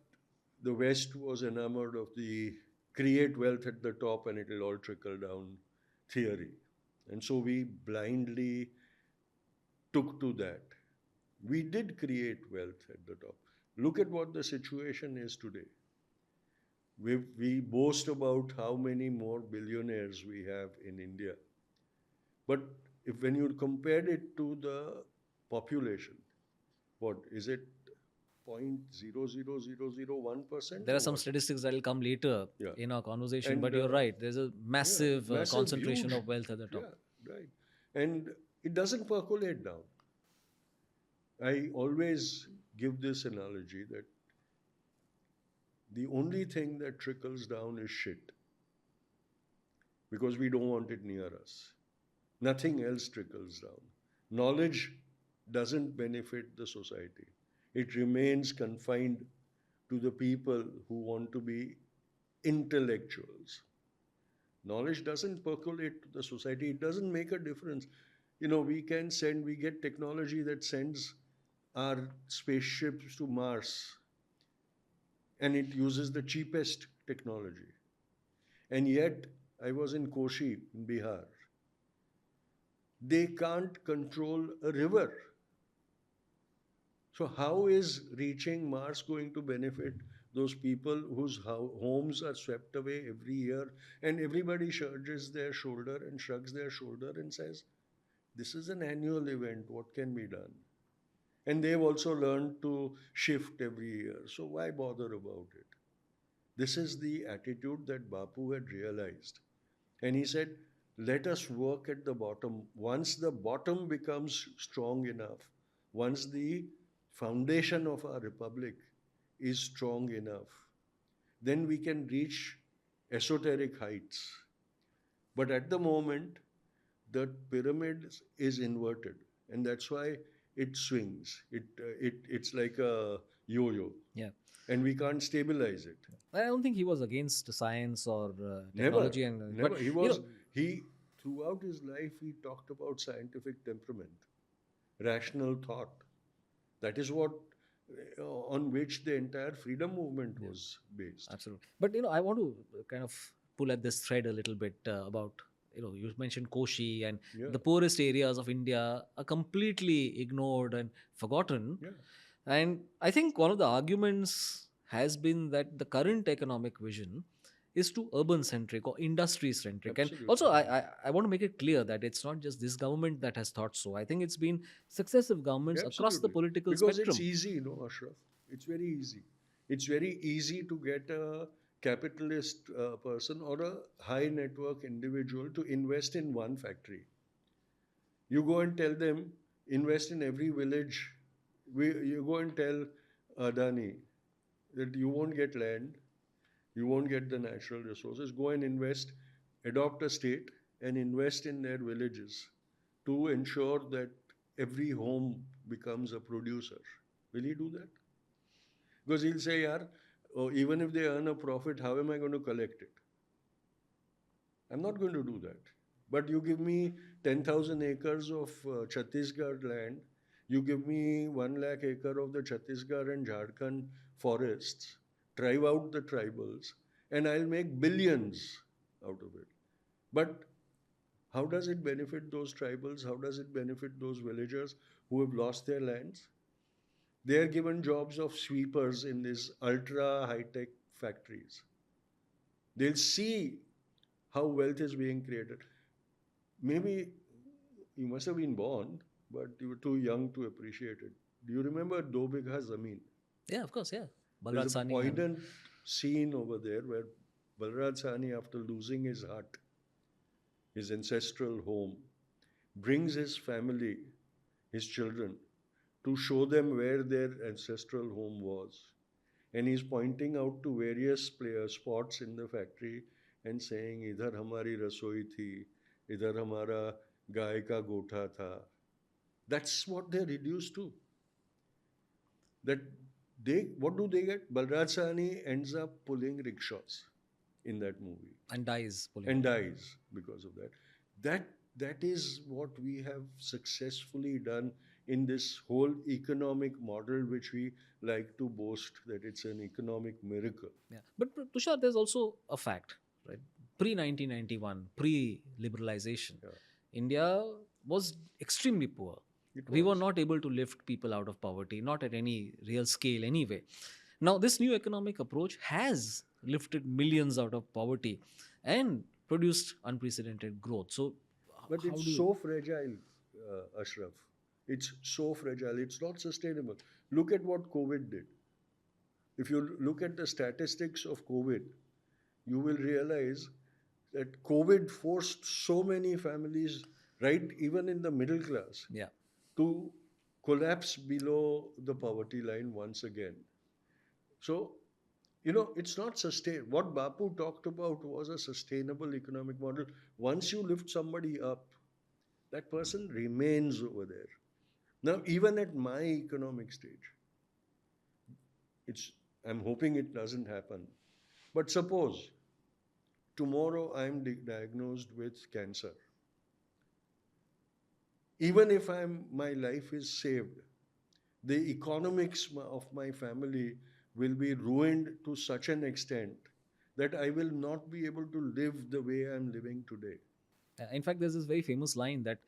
the West was enamored of the create wealth at the top and it will all trickle down theory. And so we blindly took to that. We did create wealth at the top. Look at what the situation is today. We boast about how many more billionaires we have in India. But if when you compared it to the population, what is it, 0.00001% There are or some what? statistics that will come later Yeah. in our conversation, And but you're right. There's a yeah, massive massive, concentration huge. of wealth at the top. Yeah, right. And it doesn't percolate down. I always give this analogy that the only thing that trickles down is shit because we don't want it near us. Nothing else trickles down. Knowledge doesn't benefit the society, it remains confined to the people who want to be intellectuals. Knowledge doesn't percolate to the society, it doesn't make a difference. We get technology that sends our spaceships to Mars and it uses the cheapest technology. And yet, I was in Koshi, in Bihar. They can't control a river. So, how is reaching Mars going to benefit those people whose homes are swept away every year? And everybody shrugs their shoulder and says, this is an annual event, what can be done? And they've also learned to shift every year. So, why bother about it? This is the attitude that Bapu had realized. And he said, let us work at the bottom. Once the bottom becomes strong enough, once the foundation of our republic is strong enough, then we can reach esoteric heights. But at the moment, the pyramid is inverted, and that's why it swings. It's like a yo-yo, Yeah. and we can't stabilize it. I don't think he was against science or Never, technology, and but never. He throughout his life he talked about scientific temperament, rational thought. That is what on which the entire freedom movement Yeah. was based. Absolutely. But I want to kind of pull at this thread a little bit about you mentioned Koshi and Yeah, the poorest areas of India are completely ignored and forgotten. yeah, And I think one of the arguments has been that the current economic vision is too urban centric or industry centric. And also, absolutely. I want to make it clear that it's not just this government that has thought so. I think it's been successive governments across the Absolutely. political Because it's spectrum. easy, Ashraf. It's very easy. It's very easy to get a capitalist person or a high network individual to invest in one factory. You go and tell them, invest in every village. You go and tell Adani that you won't get land, you won't get the natural resources. Go and invest, adopt a state and invest in their villages to ensure that every home becomes a producer. Will he do that? Because he'll say, "Yaar, oh, even if they earn a profit, how am I going to collect it? I'm not going to do that. But you give me 10,000 acres of Chhattisgarh land, you give me 1 lakh acre of the Chhattisgarh and Jharkhand forests, drive out the tribals, and I'll make billions out of it. But how does it benefit those tribals? How does it benefit those villagers who have lost their lands? They are given jobs of sweepers in these ultra high tech factories. They'll see how wealth is being created. Maybe you must have been born, but you were too young to appreciate it. Do you remember Do Bigha Zameen? Yeah, of course, yeah. There's Balraj a Sani and poignant scene over there where Balraj Sani, after losing his hut, his ancestral home, brings his family, his children, to show them where their ancestral home was. And he's pointing out to various spots in the factory and saying, "Idhar hamari rasoi thi, idhar hamara गाय का गोठा था." That's what they're reduced to. That what do they get? Balraj Sahni ends up pulling rickshaws in that movie dies pulling and it. dies because of that. That that is what we have successfully done in this whole economic model, which we like to boast that it's an economic miracle. Yeah. But Tushar, there's also a fact, right? Pre 1991, pre liberalization, Yeah, India was extremely poor. it We were was. not able to lift people out of poverty, not at any real scale anyway. Now, this new economic approach has lifted millions out of poverty and produced unprecedented growth. So, But how it's do you? so fragile, Ashraf. It's so fragile. It's not sustainable. Look at what COVID did. If you look at the statistics of COVID, you will realize that COVID forced so many families, right, even in the middle class, Yeah. to collapse below the poverty line once again. So, it's not sustained. What Bapu talked about was a sustainable economic model. Once you lift somebody up, that person remains over there. Now, even at my economic stage, it's I'm hoping it doesn't happen. But suppose tomorrow I'm diagnosed with cancer. Even if my life is saved, the economics of my family will be ruined to such an extent that I will not be able to live the way I'm living today. In fact, there's this very famous line that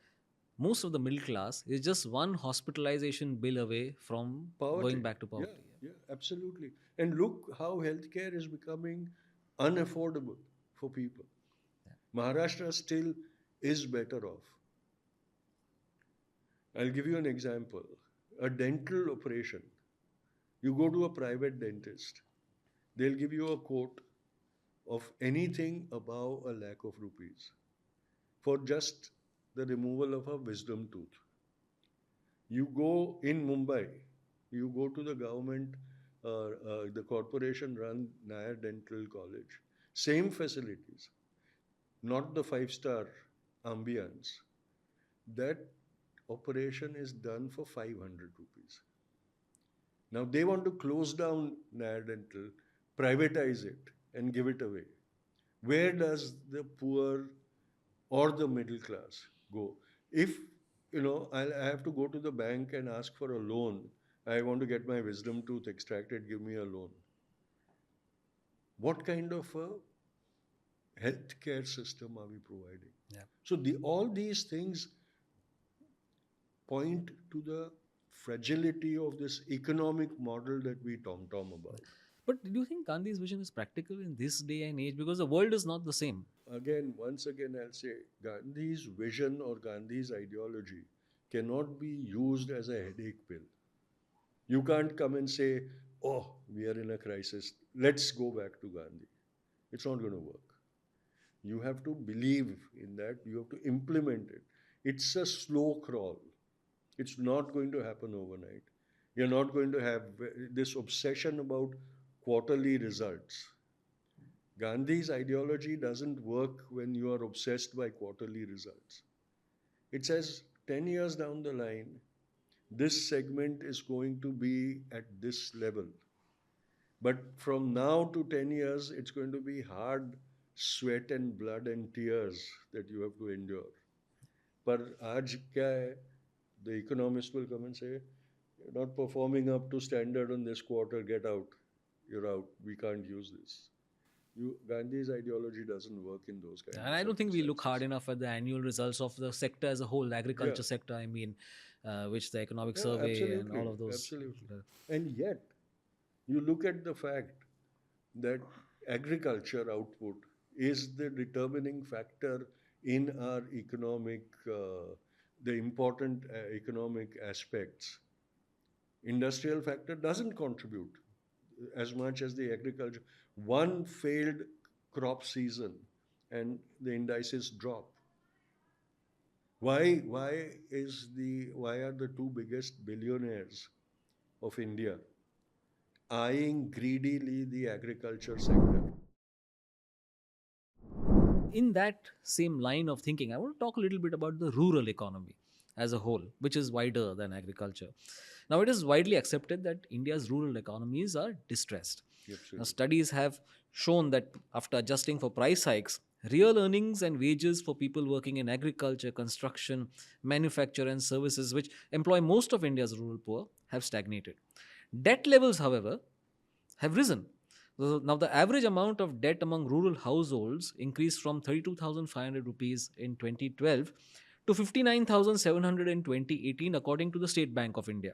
most of the middle class is just one hospitalization bill away from going Poverty. back to Yeah, poverty. yeah, absolutely. And look how healthcare is becoming unaffordable for people. Maharashtra still is better off. I'll give you an example. A dental operation. You go to a private dentist, they'll give you a quote of anything above a lakh of rupees for just the removal of a wisdom tooth. You go in Mumbai, you go to the government, the corporation run Nair Dental College, same facilities, not the five-star ambience. That operation is done for 500 rupees. Now they want to close down Nair Dental, privatize it, and give it away. Where does the poor or the middle class go? If I have to go to the bank and ask for a loan I want to get my wisdom tooth extracted, give me a loan. What kind of a healthcare system are we providing? Yeah. So all these things point to the fragility of this economic model that we tom about. But do you think Gandhi's vision is practical in this day and age? Because the world is not the same. Again, once again, I'll say Gandhi's vision or Gandhi's ideology cannot be used as a headache pill. You can't come and say, oh, we are in a crisis, let's go back to Gandhi. It's not going to work. You have to believe in that, you have to implement it. It's a slow crawl. It's not going to happen overnight. You're not going to have this obsession about quarterly results. Gandhi's ideology doesn't work when you are obsessed by quarterly results. It says 10 years down the line, this segment is going to be at this level. But from now to 10 years, it's going to be hard sweat and blood and tears that you have to endure. पर आज क्या है? The economist will come and say, you're not performing up to standard on this quarter, get out. You're out. We can't use this. Gandhi's ideology doesn't work in those kind And of I don't think we look hard circumstances. enough at the annual results of the sector as a whole, the Yeah, agriculture sector, I mean, which the economic yeah, survey and all absolutely, of those. absolutely. And yet, you look at the fact that agriculture output is the determining factor in our the important economic aspects. Industrial factor doesn't contribute as much as the agriculture. One failed crop season and the indices drop. Why are the two biggest billionaires of India eyeing greedily the agriculture sector? In that same line of thinking, I want to talk a little bit about the rural economy as a whole, which is wider than agriculture. Now, it is widely accepted that India's rural economies are distressed. Now, Absolutely. studies have shown that after adjusting for price hikes, real earnings and wages for people working in agriculture, construction, manufacture, and services, which employ most of India's rural poor, have stagnated. Debt levels, however, have risen. Now, the average amount of debt among rural households increased from 32,500 rupees in 2012 to 59,700 in 2018, according to the State Bank of India.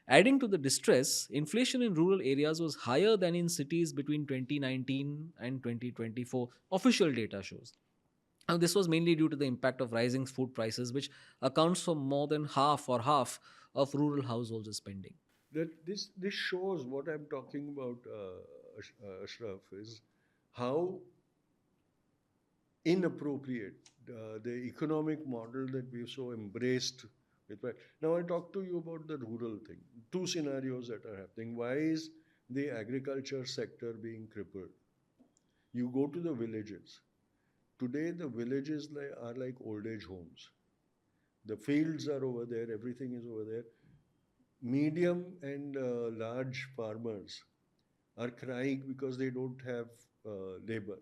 Adding to the distress, inflation in rural areas was higher than in cities between 2019 and 2024, official data shows. Now, this was mainly due to the impact of rising food prices, which accounts for more than half of rural households' spending. That this shows what I'm talking about, Ashraf, is how inappropriate the economic model that we've so embraced with pride. Now I'll talk to you about the rural thing. Two scenarios that are happening. Why is the agriculture sector being crippled? You go to the villages. Today the villages are like old age homes. The fields are over there, everything is over there. Medium and large farmers are crying because they don't have labor.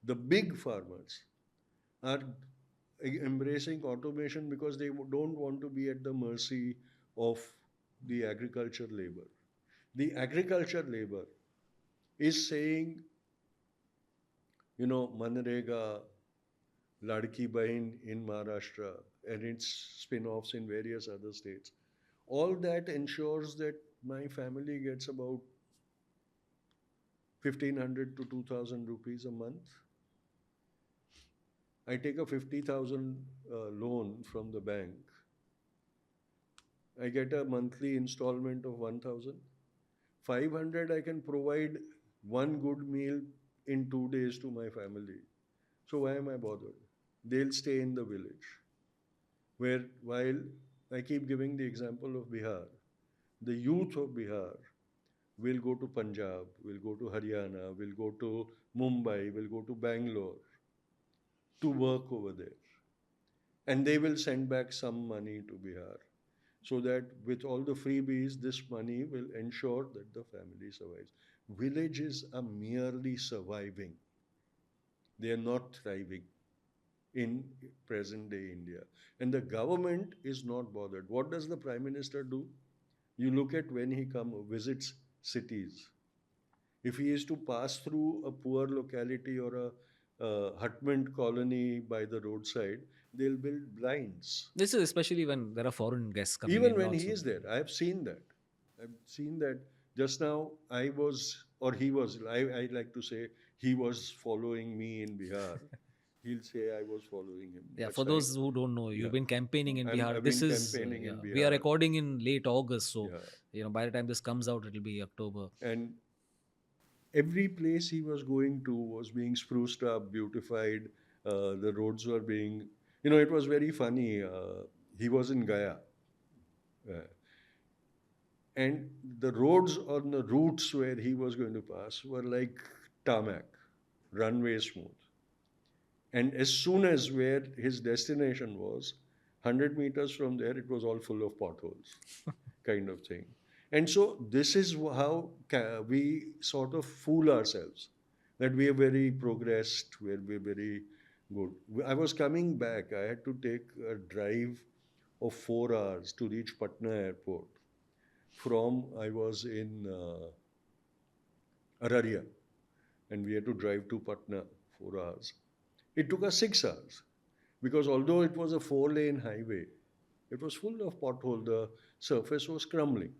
The big farmers are embracing automation because they don't want to be at the mercy of the agriculture labor. The agriculture labor is saying, Manrega, Ladki Bahin in Maharashtra, and its spin offs in various other states. All that ensures that my family gets about 1,500 to 2,000 rupees a month. I take a 50,000 loan from the bank. I get a monthly installment of 1,000. 500 I can provide one good meal in 2 days to my family. So why am I bothered? They'll stay in the village. Where while I keep giving the example of Bihar, the youth of Bihar will go to Punjab, will go to Haryana, will go to Mumbai, will go to Bangalore to work over there. And they will send back some money to Bihar. So that with all the freebies, this money will ensure that the family survives. Villages are merely surviving, they are not thriving in present day India. And the government is not bothered. What does the Prime Minister do? You look at when he visits cities. If he is to pass through a poor locality or a hutment colony by the roadside, they'll build blinds. This is especially when there are foreign guests coming Even in. when he Also, is there, I have seen that. I've seen that. Just now, I was, or he was, I like to say, he was following me in Bihar. He'll say I was following him. yeah. That's For right. those who don't know, Yeah. you've been campaigning in Bihar. I've This been is campaigning yeah. in We are Bihar. recording in late August, so Yeah. by the time this comes out, it'll be October. And every place he was going to was being spruced up, beautified. The roads were being, it was very funny. He was in Gaya, uh, and the roads on the routes where he was going to pass were like tarmac, runway smooth. And as soon as where his destination was, 100 meters from there, it was all full of potholes, kind of thing. And so this is how we sort of fool ourselves that we are very progressed, we're very good. I was coming back, I had to take a drive of 4 hours to reach Patna airport from I was in Araria, and we had to drive to Patna 4 hours. It took us 6 hours because although it was a four-lane highway, it was full of potholes. The surface was crumbling.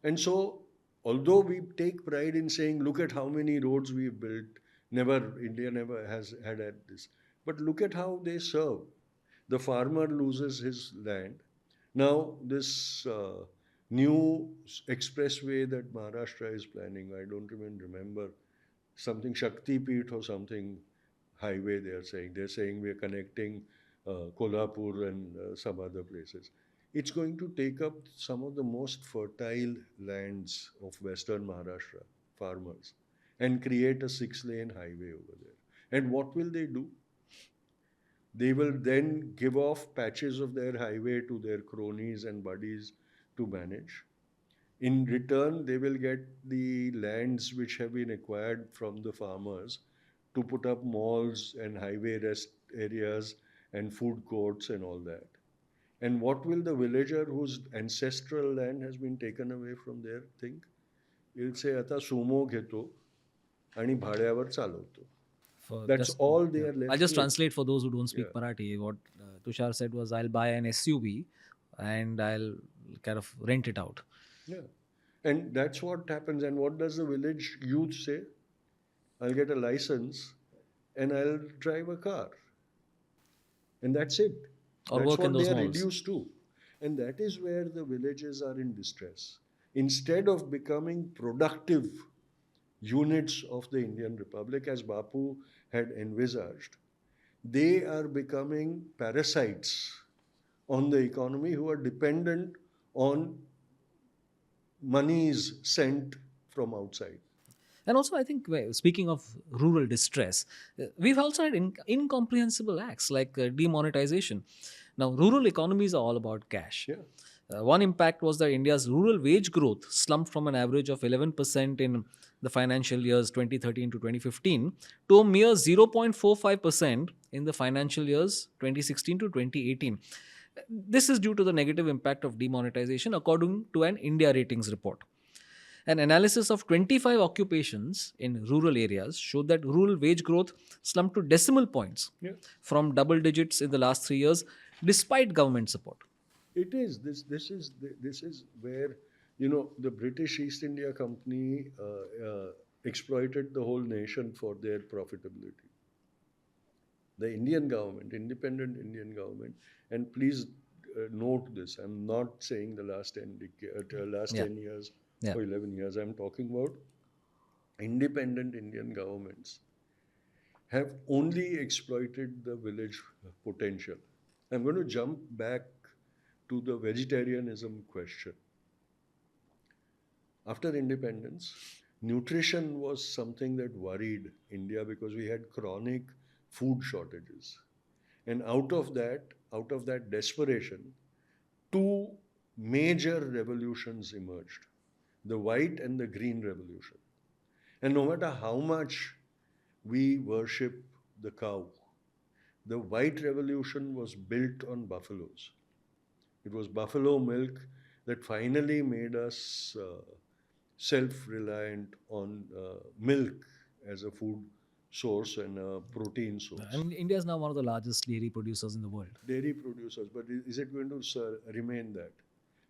And so, although we take pride in saying, look at how many roads we've built, India never has had this. But look at how they serve. The farmer loses his land. Now, this new expressway that Maharashtra is planning, I don't even remember, something Shakti Peeth or something highway they are saying. They're saying we are connecting Kolhapur and some other places. It's going to take up some of the most fertile lands of Western Maharashtra, farmers, and create a 6-lane highway over there. And what will they do? They will then give off patches of their highway to their cronies and buddies to manage. In return, they will get the lands which have been acquired from the farmers to put up malls and highway rest areas and food courts and all that. And what will the villager whose ancestral land has been taken away from there think? He'll say, आता sumo घेतो आणि भाड्यावर चालवतो. For That's just all they yeah. are I'll left just with. translate for those who don't speak Yeah, Marathi. What Tushar said was, I'll buy an SUV and I'll kind of rent it out. yeah. And that's what happens. And what does the village youth say? I'll get a license and I'll drive a car. And that's it. Or That's work in what they those are malls. reduced to. And that is where the villages are in distress. Instead of becoming productive units of the Indian Republic, as Bapu had envisaged, they are becoming parasites on the economy who are dependent on monies sent from outside. And also, I think, speaking of rural distress, we've also had incomprehensible acts like demonetization. Now, rural economies are all about cash. Yeah. One impact was that India's rural wage growth slumped from an average of 11% in the financial years 2013 to 2015 to a mere 0.45% in the financial years 2016 to 2018. This is due to the negative impact of demonetization, according to an India ratings report. An analysis of 25 occupations in rural areas showed that rural wage growth slumped to decimal points Yeah. from double digits in the last 3 years, despite government support. It is this is where the British East India Company exploited the whole nation for their profitability. The Indian government, independent Indian government, and please note this: I'm not saying the last Yeah, 10 years yeah. or 11 years. I'm talking about independent Indian governments have only exploited the village potential. I'm going to jump back to the vegetarianism question. After independence, nutrition was something that worried India because we had chronic food shortages. And out of that desperation, two major revolutions emerged: the white and the green revolution. And no matter how much we worship the cow, the white revolution was built on buffaloes. It was buffalo milk that finally made us self-reliant on milk as a food source and a protein I source. mean, India is now one of the largest dairy producers in the world. Dairy producers, but is it going to remain that?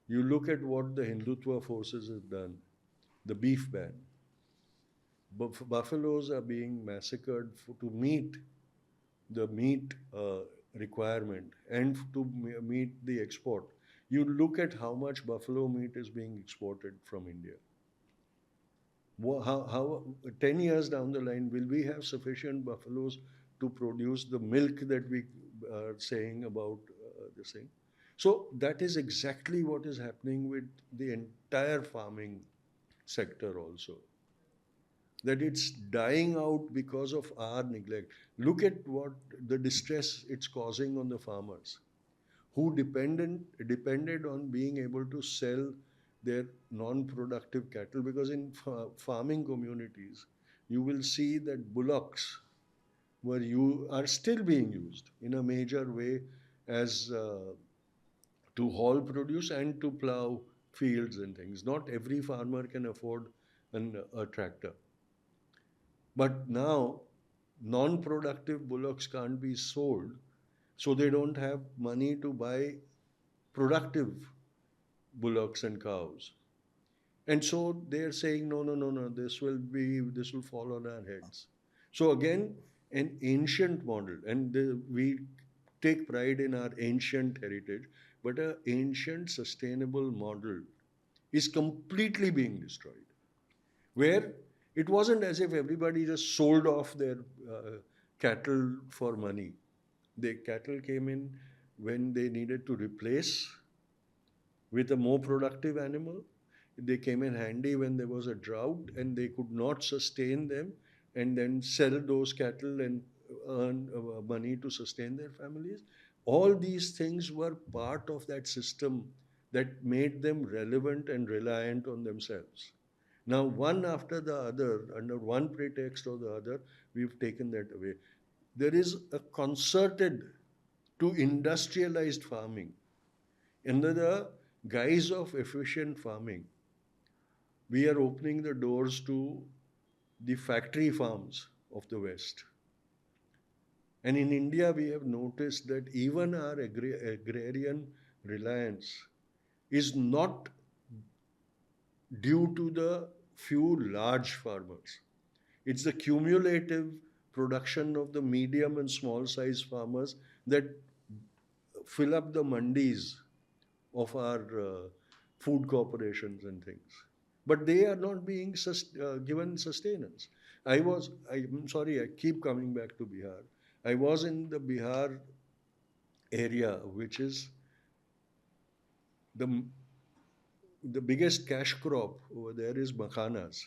You look at what the Hindutva forces have done, the beef ban. Buffaloes are being massacred to meet the meat requirement and to meet the export. You look at how much buffalo meat is being exported from India. How 10 years down the line, will we have sufficient buffaloes to produce the milk that we are saying about this thing? So that is exactly what is happening with the entire farming sector also. That it's dying out because of our neglect. Look at what the distress it's causing on the farmers who depended on being able to sell their non-productive cattle, because in farming communities you will see that bullocks are still being used in a major way as to haul produce and to plow fields and things. Not every farmer can afford a tractor. But now, non productive bullocks can't be sold, so they don't have money to buy productive bullocks and cows. And so they're saying, no, no, no, no, this will fall on our heads. So again, an ancient model, and we take pride in our ancient heritage, but an ancient sustainable model is completely being destroyed. Where it wasn't as if everybody just sold off their cattle for money. The cattle came in when they needed to replace with a more productive animal. They came in handy when there was a drought and they could not sustain them, and then sell those cattle and earn money to sustain their families. All these things were part of that system that made them relevant and reliant on themselves. Now, one after the other, under one pretext or the other, we've taken that away. There is a concerted to industrialized farming under the guise of efficient farming. We are opening the doors to the factory farms of the West. And in India, we have noticed that even our agrarian reliance is not due to the few large farmers. It's the cumulative production of the medium and small size farmers that fill up the mandis of our food corporations and things. But they are not being given sustenance. I'm sorry, I keep coming back to Bihar. I was in the Bihar area, which is the, the biggest cash crop over there is makhanas,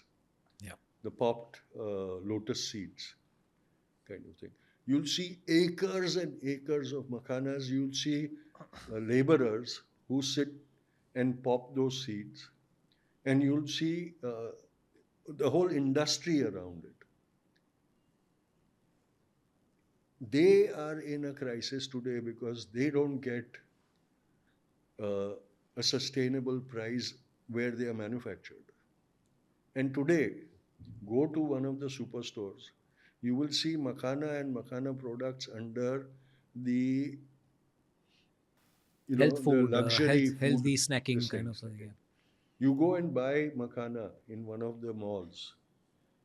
Yeah. the popped lotus seeds kind of thing. You'll see acres and acres of makhanas. You'll see laborers who sit and pop those seeds, and you'll see the whole industry around it. They are in a crisis today because they don't get uh, a sustainable price where they are manufactured. And today, go to one of the superstores, you will see makhana and makhana products under the Health the food, luxury food, healthy snacking this kind thing of thing. second. Yeah. You go and buy makhana in one of the malls,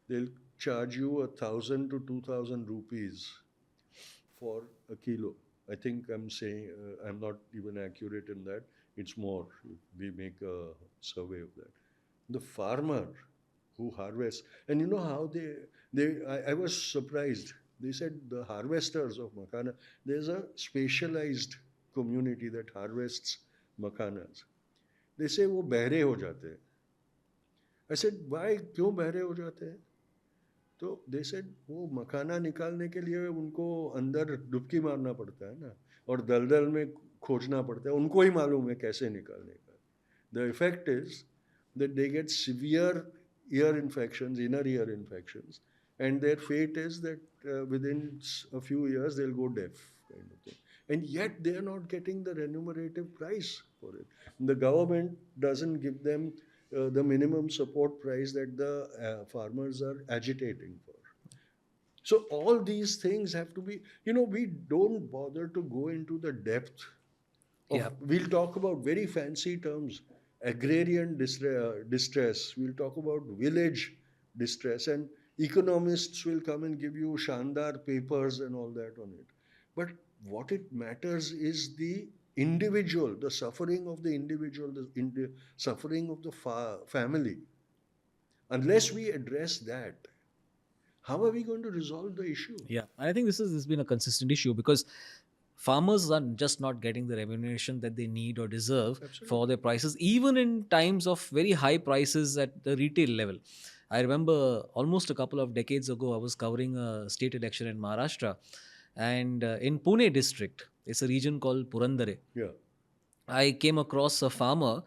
they'll charge you 1,000 to 2,000 rupees for a kilo. I think I'm saying I'm not even accurate in that. It's more. We make a survey of that. The farmer who harvests, and you know how I was surprised. They said the harvesters of makhana, there's a specialized community that harvests makhanas. They say वो बहरे हो जाते हैं. I said why क्यों बहरे हो जाते हैं? तो दे सेड वो मखाना निकालने के लिए उनको अंदर डुबकी मारना पड़ता है ना, और दलदल में खोजना पड़ता है, उनको ही मालूम है कैसे निकालने का. The effect is that they get severe ear infections, inner ear infections, and their fate is that within a few years they'll go deaf, kind of thing. and yet they are not getting the remunerative price for it. The government doesn't give them the minimum support price that the farmers are agitating for. So all these things have to be, we don't bother to go into the depth of, Yeah. we'll talk about very fancy terms, agrarian distress, we'll talk about village distress, and economists will come and give you shandar papers and all that on it. But what it matters is the individual, the suffering of the individual, the suffering of the family. Unless we address that, how are we going to resolve the issue? Yeah, and I think this has been a consistent issue because farmers are just not getting the remuneration that they need or deserve for Absolutely. their prices, even in times of very high prices at the retail level. I remember almost a couple of decades ago, I was covering a state election in Maharashtra, and in Pune district, it's a region called Purandare. Yeah. I came across a farmer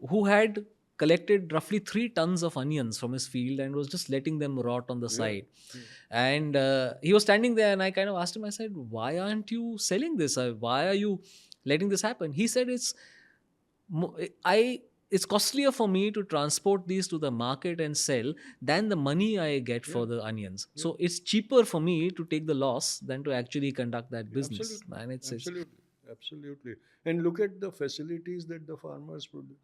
who had collected roughly 3 tons of onions from his field and was just letting them rot on the Yeah. side. Yeah. And he was standing there, and I kind of asked him, I said, "Why aren't you selling this? Why are you letting this happen?" He said, mo- I. It's costlier for me to transport these to the market and sell than the money I get Yeah. for the onions. Yeah. So it's cheaper for me to take the loss than to actually conduct that business. Absolutely, And it's absolutely, absolutely. And look at the facilities that the farmers produce.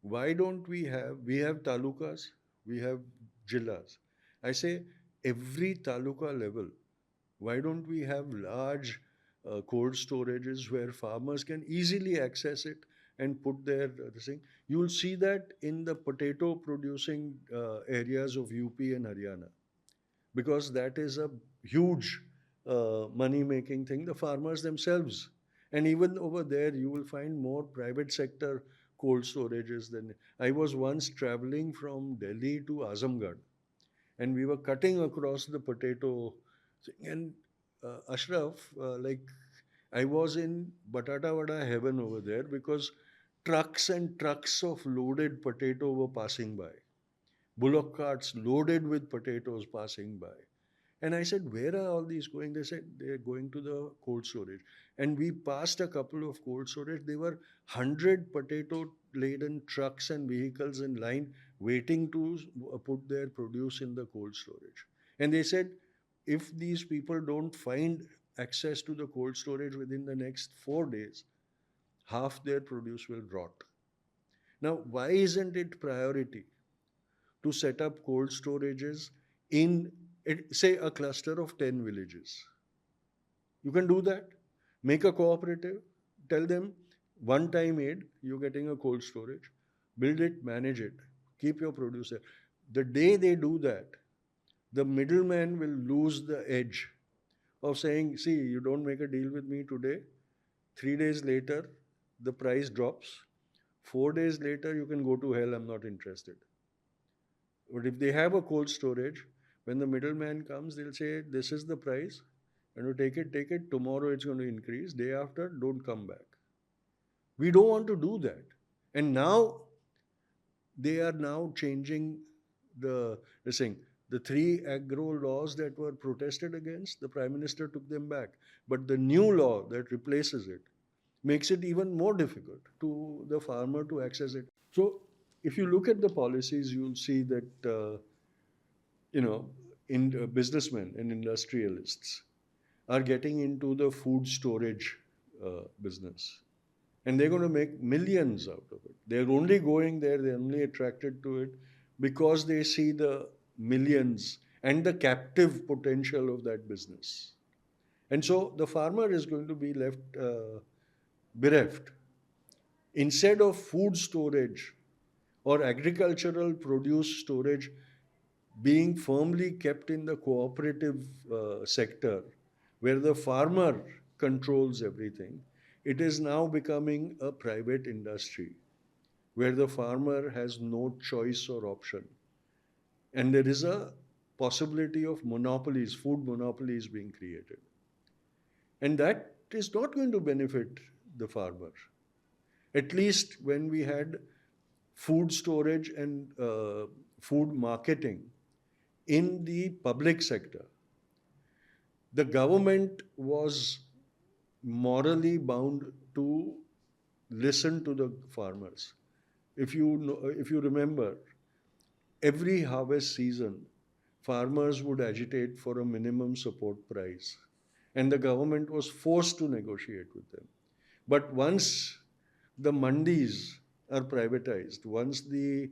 Why don't we have talukas, we have jillas. I say every taluka level, why don't we have large cold storages where farmers can easily access it and put their this thing? You'll see that in the potato producing areas of UP and Haryana, because that is a huge money making thing, the farmers themselves. And even over there, you will find more private sector cold storages than. I was once traveling from Delhi to Azamgarh, and we were cutting across the potato thing. And Ashraf, like, I was in Batata Vada heaven over there, because trucks and trucks of loaded potato were passing by, bullock carts loaded with potatoes passing by. And I said, "Where are all these going?" They said, "They're going to the cold storage." And we passed a couple of cold storage. There were 100 potato laden trucks and vehicles in line waiting to put their produce in the cold storage. And they said, if these people don't find access to the cold storage within the next 4 days, half their produce will rot. Now, why isn't it priority to set up cold storages in, say, a cluster of 10 villages? You can do that. Make a cooperative, tell them one time aid, you're getting a cold storage, build it, manage it, keep your producer. The day they do that, the middleman will lose the edge of saying, "See, you don't make a deal with me today, 3 days later, the price drops. 4 days later, you can go to hell, I'm not interested." But if they have a cold storage, when the middleman comes, they'll say, "This is the price, and you take it, take it. Tomorrow it's going to increase. Day after, don't come back." We don't want to do that. And now they are now changing the thing. The three agro laws that were protested against, the Prime Minister took them back. But the new law that replaces it makes it even more difficult to the farmer to access it. So if you look at the policies, you'll see that you know, businessmen and industrialists are getting into the food storage business. And they're going to make millions out of it. They're only going there, they're only attracted to it because they see the millions and the captive potential of that business. And so the farmer is going to be left bereft. Instead of food storage or agricultural produce storage being firmly kept in the cooperative sector, where the farmer controls everything, it is now becoming a private industry where the farmer has no choice or option. And there is a possibility of monopolies, food monopolies being created. And that is not going to benefit the farmer. At least when we had food storage and food marketing in the public sector, the government was morally bound to listen to the farmers. If you know, if you remember, every harvest season, farmers would agitate for a minimum support price, and the government was forced to negotiate with them. But once the mandis are privatized, once the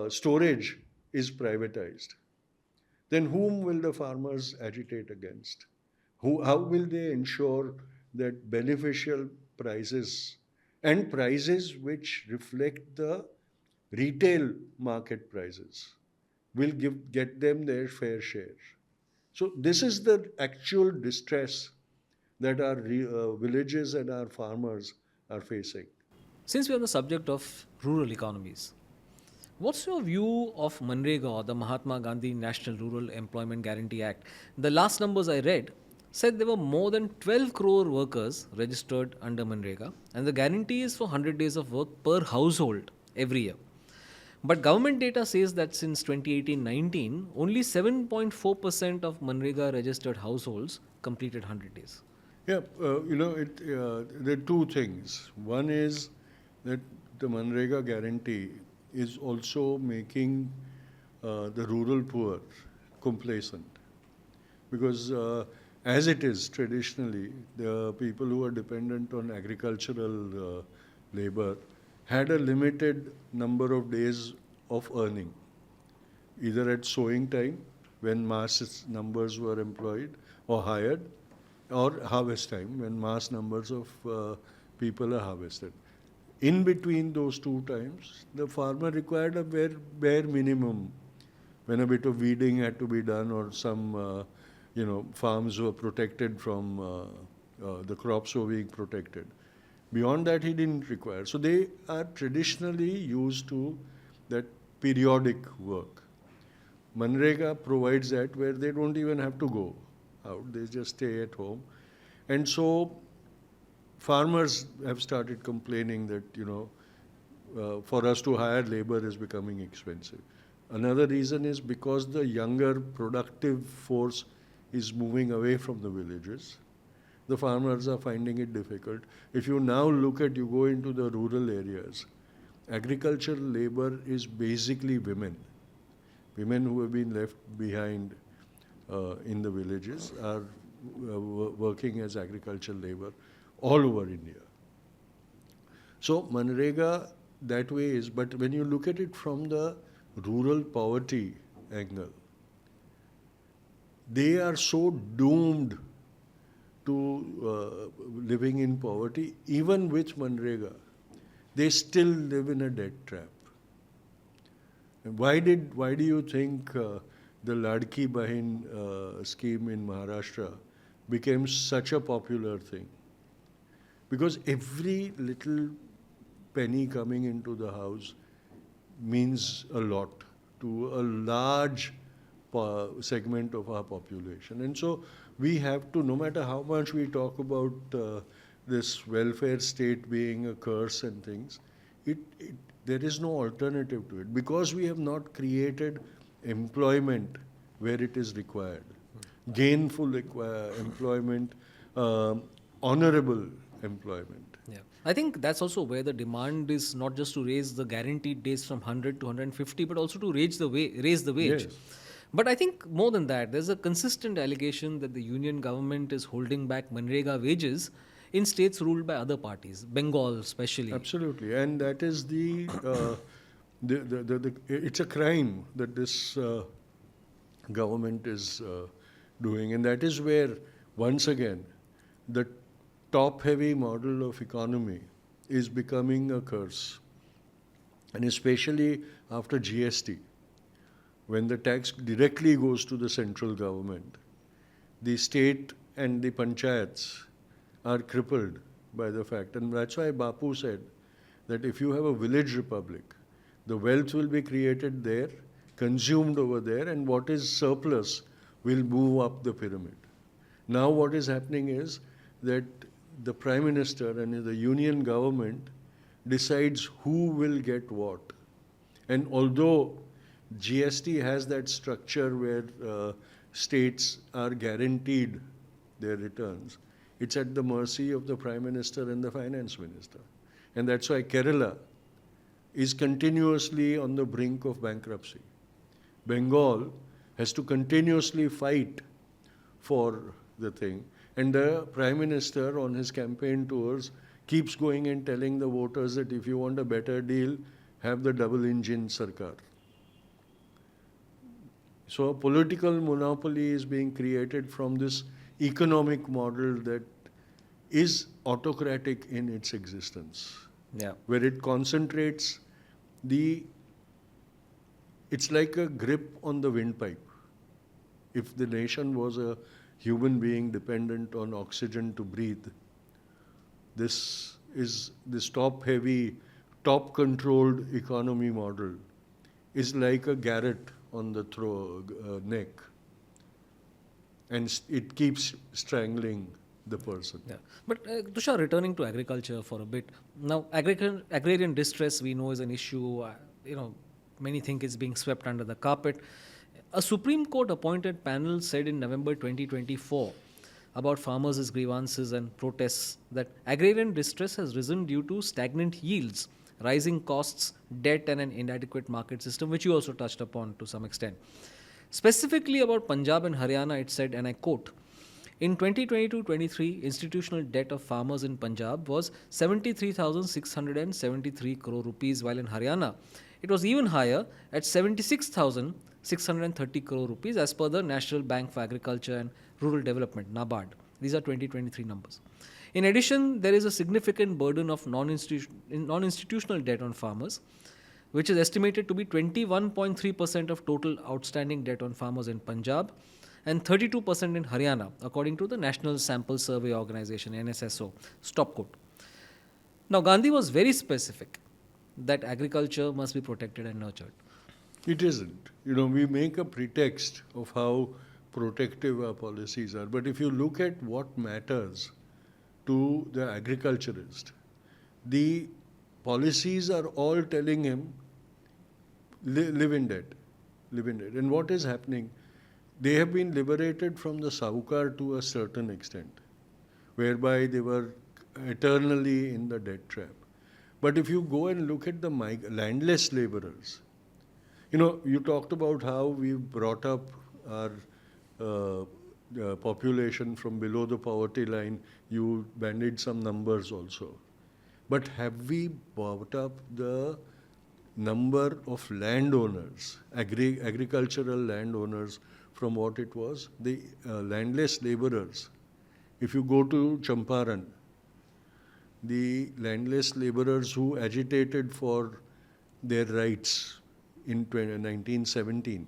storage is privatized, then whom will the farmers agitate against? How will they ensure that beneficial prices and prices which reflect the retail market prices will get them their fair share? So this is the actual distress that our villages and our farmers are facing. Since we're on the subject of rural economies, what's your view of Manrega, or the Mahatma Gandhi National Rural Employment Guarantee Act? The last numbers I read said there were more than 12 crore workers registered under Manrega, and the guarantee is for 100 days of work per household every year. But government data says that since 2018-19, only 7.4% of Manrega registered households completed 100 days. Yeah, there are two things. One is that the Manrega guarantee is also making the rural poor complacent, because as it is traditionally, the people who are dependent on agricultural labor had a limited number of days of earning, either at sowing time when mass numbers were employed or hired, or harvest time when mass numbers of people are harvested. In between those two times, the farmer required a bare minimum when a bit of weeding had to be done, or some farms were protected from the crops were being protected. Beyond that, he didn't require. So they are traditionally used to that periodic work. Manrega provides that, where they don't even have to go out, they just stay at home. And so farmers have started complaining that, for us to hire labor is becoming expensive. Another reason is because the younger productive force is moving away from the villages. The farmers are finding it difficult. If you now you go into the rural areas, agricultural labor is basically women. Women who have been left behind in the villages are working as agricultural labor all over India. So Manrega that way is, but when you look at it from the rural poverty angle, they are so doomed to living in poverty. Even with Manrega, they still live in a debt trap. And why do you think the Ladki Bahin scheme in Maharashtra became such a popular thing? Because every little penny coming into the house means a lot to a large segment of our population. And so we have to, no matter how much we talk about this welfare state being a curse and things, there is no alternative to it, because we have not created employment where it is required. Gainful employment, honorable employment. Yeah. I think that's also where the demand is, not just to raise the guaranteed days from 100 to 150, but also to raise the wage. Yes. But I think more than that, there's a consistent allegation that the union government is holding back Manrega wages in states ruled by other parties, Bengal especially. Absolutely, and that is it's a crime that this government is doing, and that is where, once again, the top-heavy model of economy is becoming a curse, and especially after GST, when the tax directly goes to the central government, the state and the panchayats are crippled by the fact. And that's why Bapu said that if you have a village republic, the wealth will be created there, consumed over there, and what is surplus will move up the pyramid. Now what is happening is that the Prime Minister and the union government decides who will get what. And although GST has that structure where states are guaranteed their returns, It's at the mercy of the Prime Minister and the Finance Minister. And that's why Kerala is continuously on the brink of bankruptcy. Bengal has to continuously fight for the thing. And the Prime Minister on his campaign tours keeps going and telling the voters that if you want a better deal, have the double engine Sarkar. So a political monopoly is being created from this economic model that is autocratic in its existence. Yeah. Where it concentrates it's like a grip on the windpipe. If the nation was a human being dependent on oxygen to breathe, this top-heavy, top-controlled economy model is like a garrote on the neck, and it keeps strangling the person. Yeah. But Tushar, returning to agriculture for a bit. Now, agrarian distress we know is an issue. Many think it's being swept under the carpet. A Supreme Court appointed panel said in November 2024 about farmers' grievances and protests that agrarian distress has risen due to stagnant yields, rising costs, debt, and an inadequate market system, which you also touched upon to some extent. Specifically about Punjab and Haryana, it said, and I quote, in 2022-23, institutional debt of farmers in Punjab was 73,673 crore rupees, while in Haryana, it was even higher at 76,630 crore rupees as per the National Bank for Agriculture and Rural Development, NABARD. These are 2023 numbers. In addition, there is a significant burden of non-institutional debt on farmers, which is estimated to be 21.3% of total outstanding debt on farmers in Punjab and 32% in Haryana, according to the National Sample Survey Organization, NSSO, stop quote. Now, Gandhi was very specific that agriculture must be protected and nurtured. It isn't. We make a pretext of how protective our policies are. But if you look at what matters to the agriculturist, the policies are all telling him, live in debt, live in debt. And what is happening? They have been liberated from the Saukar to a certain extent, whereby they were eternally in the debt trap. But if you go and look at the landless laborers, you talked about how we've brought up our population from below the poverty line. You bandied some numbers also. But have we brought up the number of landowners, agricultural landowners, from what it was? The landless laborers. If you go to Champaran, the landless laborers who agitated for their rights in 1917,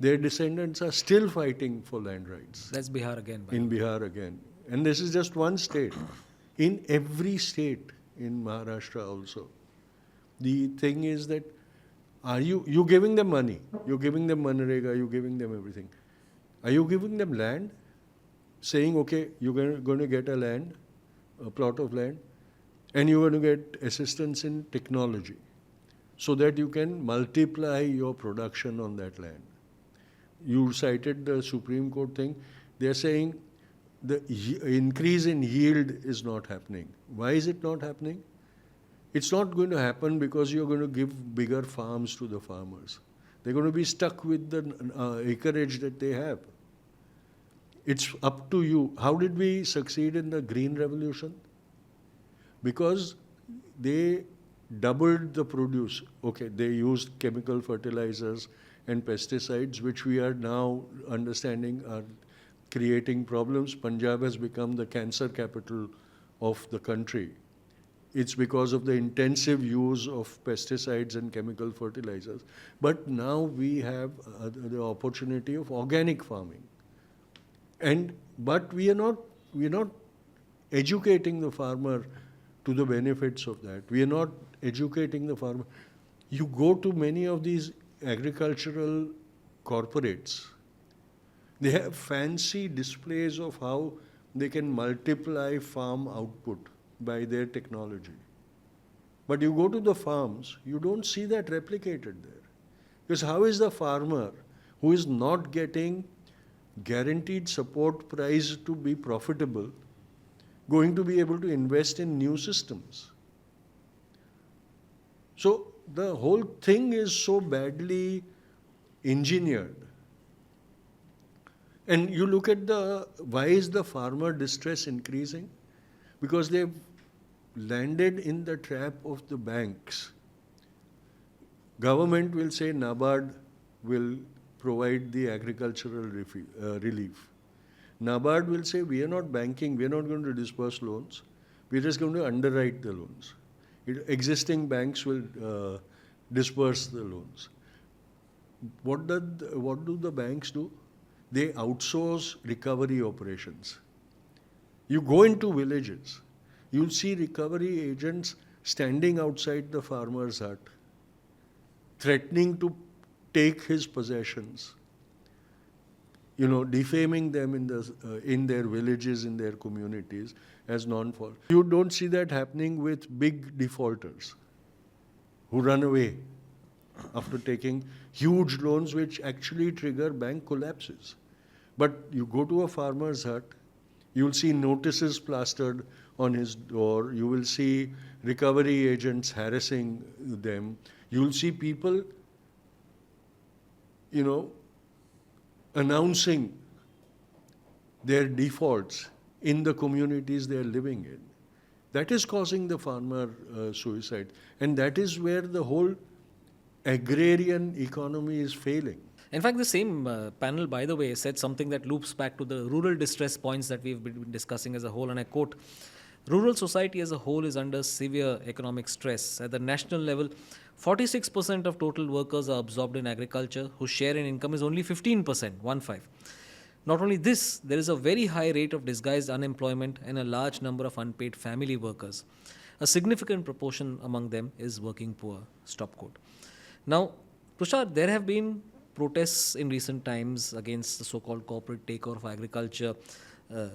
their descendants are still fighting for land rights. That's Bihar again. In Bihar again. And this is just one state. In every state, in Maharashtra also. The thing is that, are you giving them money? You're giving them Manrega, you're giving them everything. Are you giving them land? Saying, okay, you're going to get a plot of land, and you're going to get assistance in technology so that you can multiply your production on that land. You cited the Supreme Court thing. They're saying the increase in yield is not happening. Why is it not happening? It's not going to happen because you're going to give bigger farms to the farmers. They're going to be stuck with the acreage that they have. It's up to you. How did we succeed in the Green Revolution? Because they doubled the produce. Okay, they used chemical fertilizers and pesticides, which we are now understanding are creating problems. Punjab has become the cancer capital of the country. It's because of the intensive use of pesticides and chemical fertilizers. But now we have the opportunity of organic farming. But we are not educating the farmer to the benefits of that. We are not educating the farmer. You go to many of these agricultural corporates, they have fancy displays of how they can multiply farm output by their technology. But you go to the farms, you don't see that replicated there. Because how is the farmer who is not getting guaranteed support price to be profitable, going to be able to invest in new systems. So the whole thing is so badly engineered. And you look at why is the farmer distress increasing? Because they've landed in the trap of the banks. Government will say NABARD will provide the agricultural relief. NABARD will say we are not banking, we are not going to disburse loans, we are just going to underwrite the loans. Existing banks will disburse the loans. What do the banks do? They outsource recovery operations. You go into villages, you'll see recovery agents standing outside the farmer's hut, threatening to take his possessions, defaming them in their villages, in their communities as non-fault. You don't see that happening with big defaulters who run away after taking huge loans which actually trigger bank collapses. But you go to a farmer's hut, you'll see notices plastered on his door, you will see recovery agents harassing them, you'll see people, announcing their defaults in the communities they are living in. That is causing the farmer suicide. And that is where the whole agrarian economy is failing. In fact, the same panel, by the way, said something that loops back to the rural distress points that we've been discussing as a whole. And I quote, rural society as a whole is under severe economic stress. At the national level, 46% of total workers are absorbed in agriculture, whose share in income is only 15%, 1-5. Not only this, there is a very high rate of disguised unemployment and a large number of unpaid family workers. A significant proportion among them is working poor. Stop quote. Now, Tushar, there have been protests in recent times against the so-called corporate takeover of agriculture,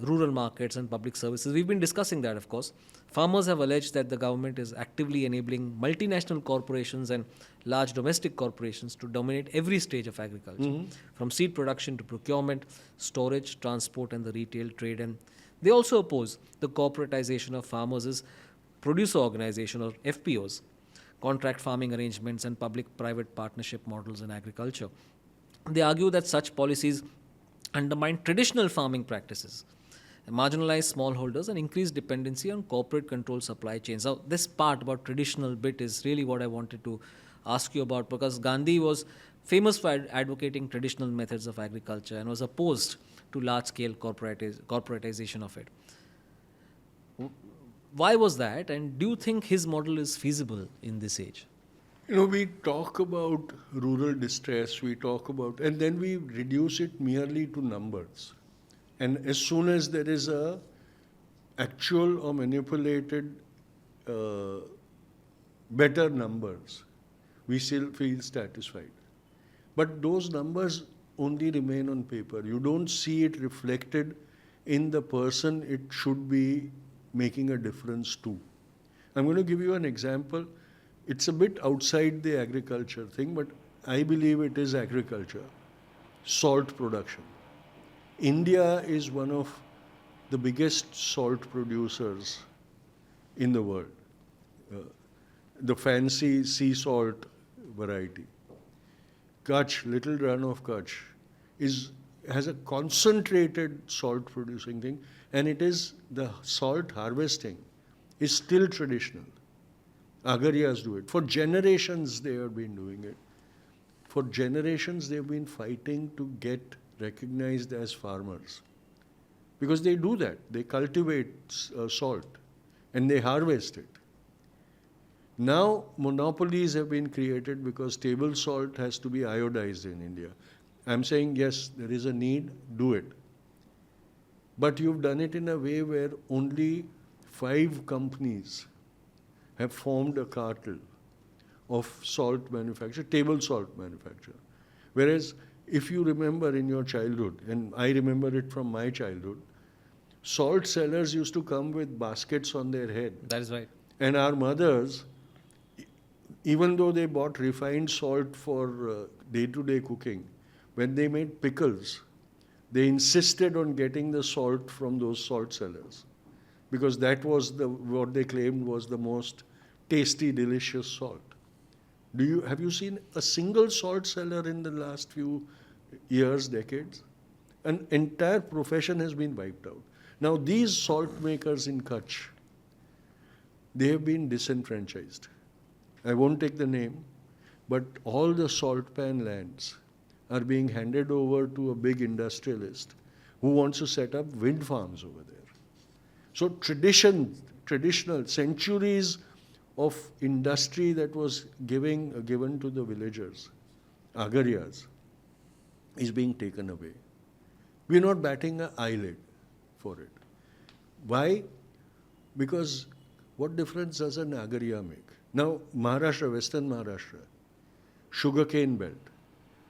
rural markets and public services. We've been discussing that, of course. Farmers have alleged that the government is actively enabling multinational corporations and large domestic corporations to dominate every stage of agriculture, from seed production to procurement, storage, transport and the retail trade. And they also oppose the corporatization of farmers as producer organization or FPOs, contract farming arrangements and public-private partnership models in agriculture. They argue that such policies undermine traditional farming practices, marginalize smallholders and increase dependency on corporate controlled supply chains. Now, this part about traditional bit is really what I wanted to ask you about, because Gandhi was famous for advocating traditional methods of agriculture and was opposed to large-scale corporatization of it. Why was that, and do you think his model is feasible in this age? We talk about rural distress, and then we reduce it merely to numbers. And as soon as there is a actual or manipulated better numbers, we still feel satisfied. But those numbers only remain on paper. You don't see it reflected in the person it should be making a difference to. I'm going to give you an example. It's a bit outside the agriculture thing, but I believe it is agriculture. Salt production. India is one of the biggest salt producers in the world. The fancy sea salt variety. Kutch, little run of Kutch, has a concentrated salt producing thing, and it is the salt harvesting is still traditional. Agariyas do it. For generations they have been doing it. For generations they've been fighting to get recognized as farmers. Because they do that. They cultivate salt and they harvest it. Now monopolies have been created because table salt has to be iodized in India. I'm saying yes, there is a need, do it. But you've done it in a way where only 5 companies have formed a cartel of salt manufacture, table salt manufacture. Whereas if you remember in your childhood, and I remember it from my childhood, salt sellers used to come with baskets on their head. That is right. And our mothers, even though they bought refined salt for day-to-day cooking, when they made pickles, They insisted on getting the salt from those salt cellars because that was what they claimed was the most tasty, delicious salt. Have you seen a single salt cellar in the last few years, decades? An entire profession has been wiped out. Now these salt makers in Kutch, they have been disenfranchised. I won't take the name, but all the salt pan lands are being handed over to a big industrialist who wants to set up wind farms over there. So traditional centuries of industry that was given to the villagers, agariyas, is being taken away. We're not batting an eyelid for it. Why? Because what difference does an agariya make? Now, Maharashtra, Western Maharashtra, sugarcane belt.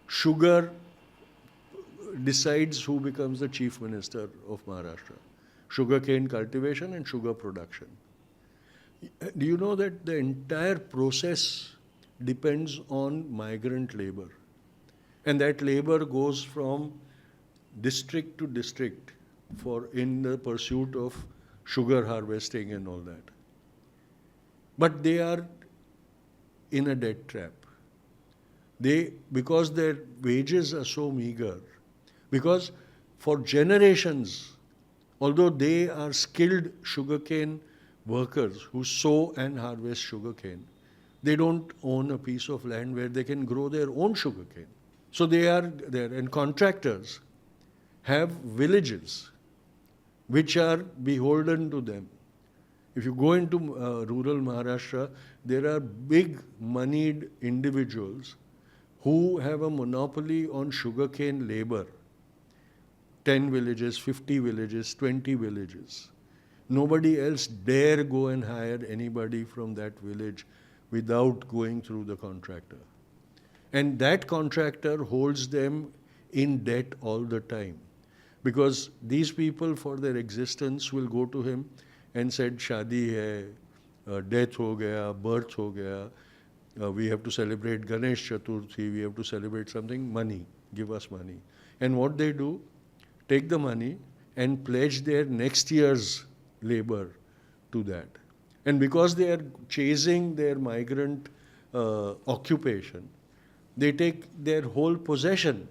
Sugar decides who becomes the chief minister of Maharashtra. Sugarcane cultivation and sugar production. Do you know that the entire process depends on migrant labor? And that labor goes from district to district in the pursuit of sugar harvesting and all that. But they are in a debt trap. Because their wages are so meager, because for generations, although they are skilled sugarcane workers who sow and harvest sugarcane, they don't own a piece of land where they can grow their own sugarcane. So they are there, and contractors have villages which are beholden to them. If you go into rural Maharashtra, there are big moneyed individuals who have a monopoly on sugarcane labor. 10 villages, 50 villages, 20 villages. Nobody else dare go and hire anybody from that village without going through the contractor. And that contractor holds them in debt all the time. Because these people, for their existence, will go to him and said, Shadi hai, death ho gaya, birth ho gaya, we have to celebrate Ganesh Chaturthi, we have to celebrate something, money, give us money. And what they do, take the money and pledge their next year's labor to that. And because they are chasing their migrant occupation, they take their whole possession.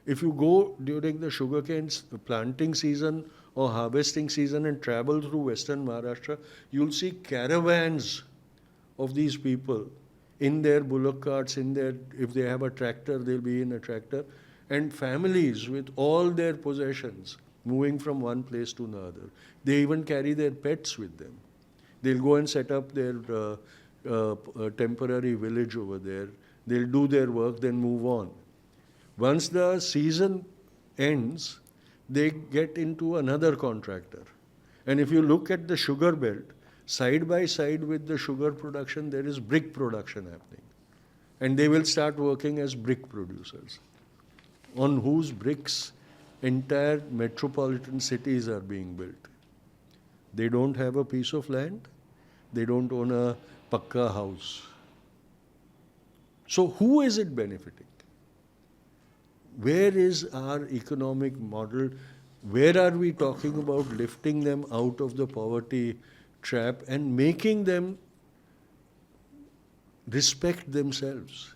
If you go during the sugarcane planting season or harvesting season and travel through Western Maharashtra, you'll see caravans of these people in their bullock carts, if they have a tractor, they'll be in a tractor, and families with all their possessions moving from one place to another. They even carry their pets with them. They'll go and set up their temporary village over there. They'll do their work, then move on. Once the season ends, they get into another contractor. And if you look at the sugar belt, side by side with the sugar production, there is brick production happening. And they will start working as brick producers, on whose bricks entire metropolitan cities are being built. They don't have a piece of land. They don't own a pakka house. So who is it benefiting? Where is our economic model? Where are we talking about lifting them out of the poverty trap and making them respect themselves?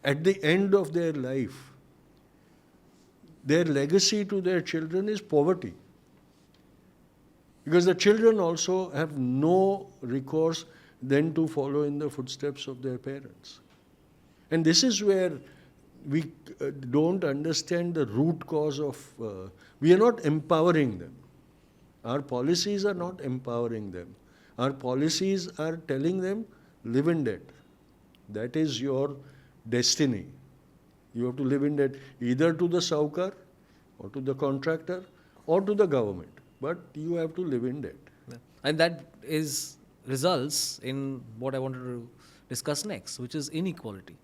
At the end of their life, their legacy to their children is poverty. Because the children also have no recourse than to follow in the footsteps of their parents. And this is where we don't understand the root cause of, we are not empowering them. Our policies are not empowering them. Our policies are telling them, live in debt. That is your destiny. You have to live in debt either to the saukar or to the contractor or to the government. But you have to live in debt. And that results in what I wanted to discuss next, which is inequality.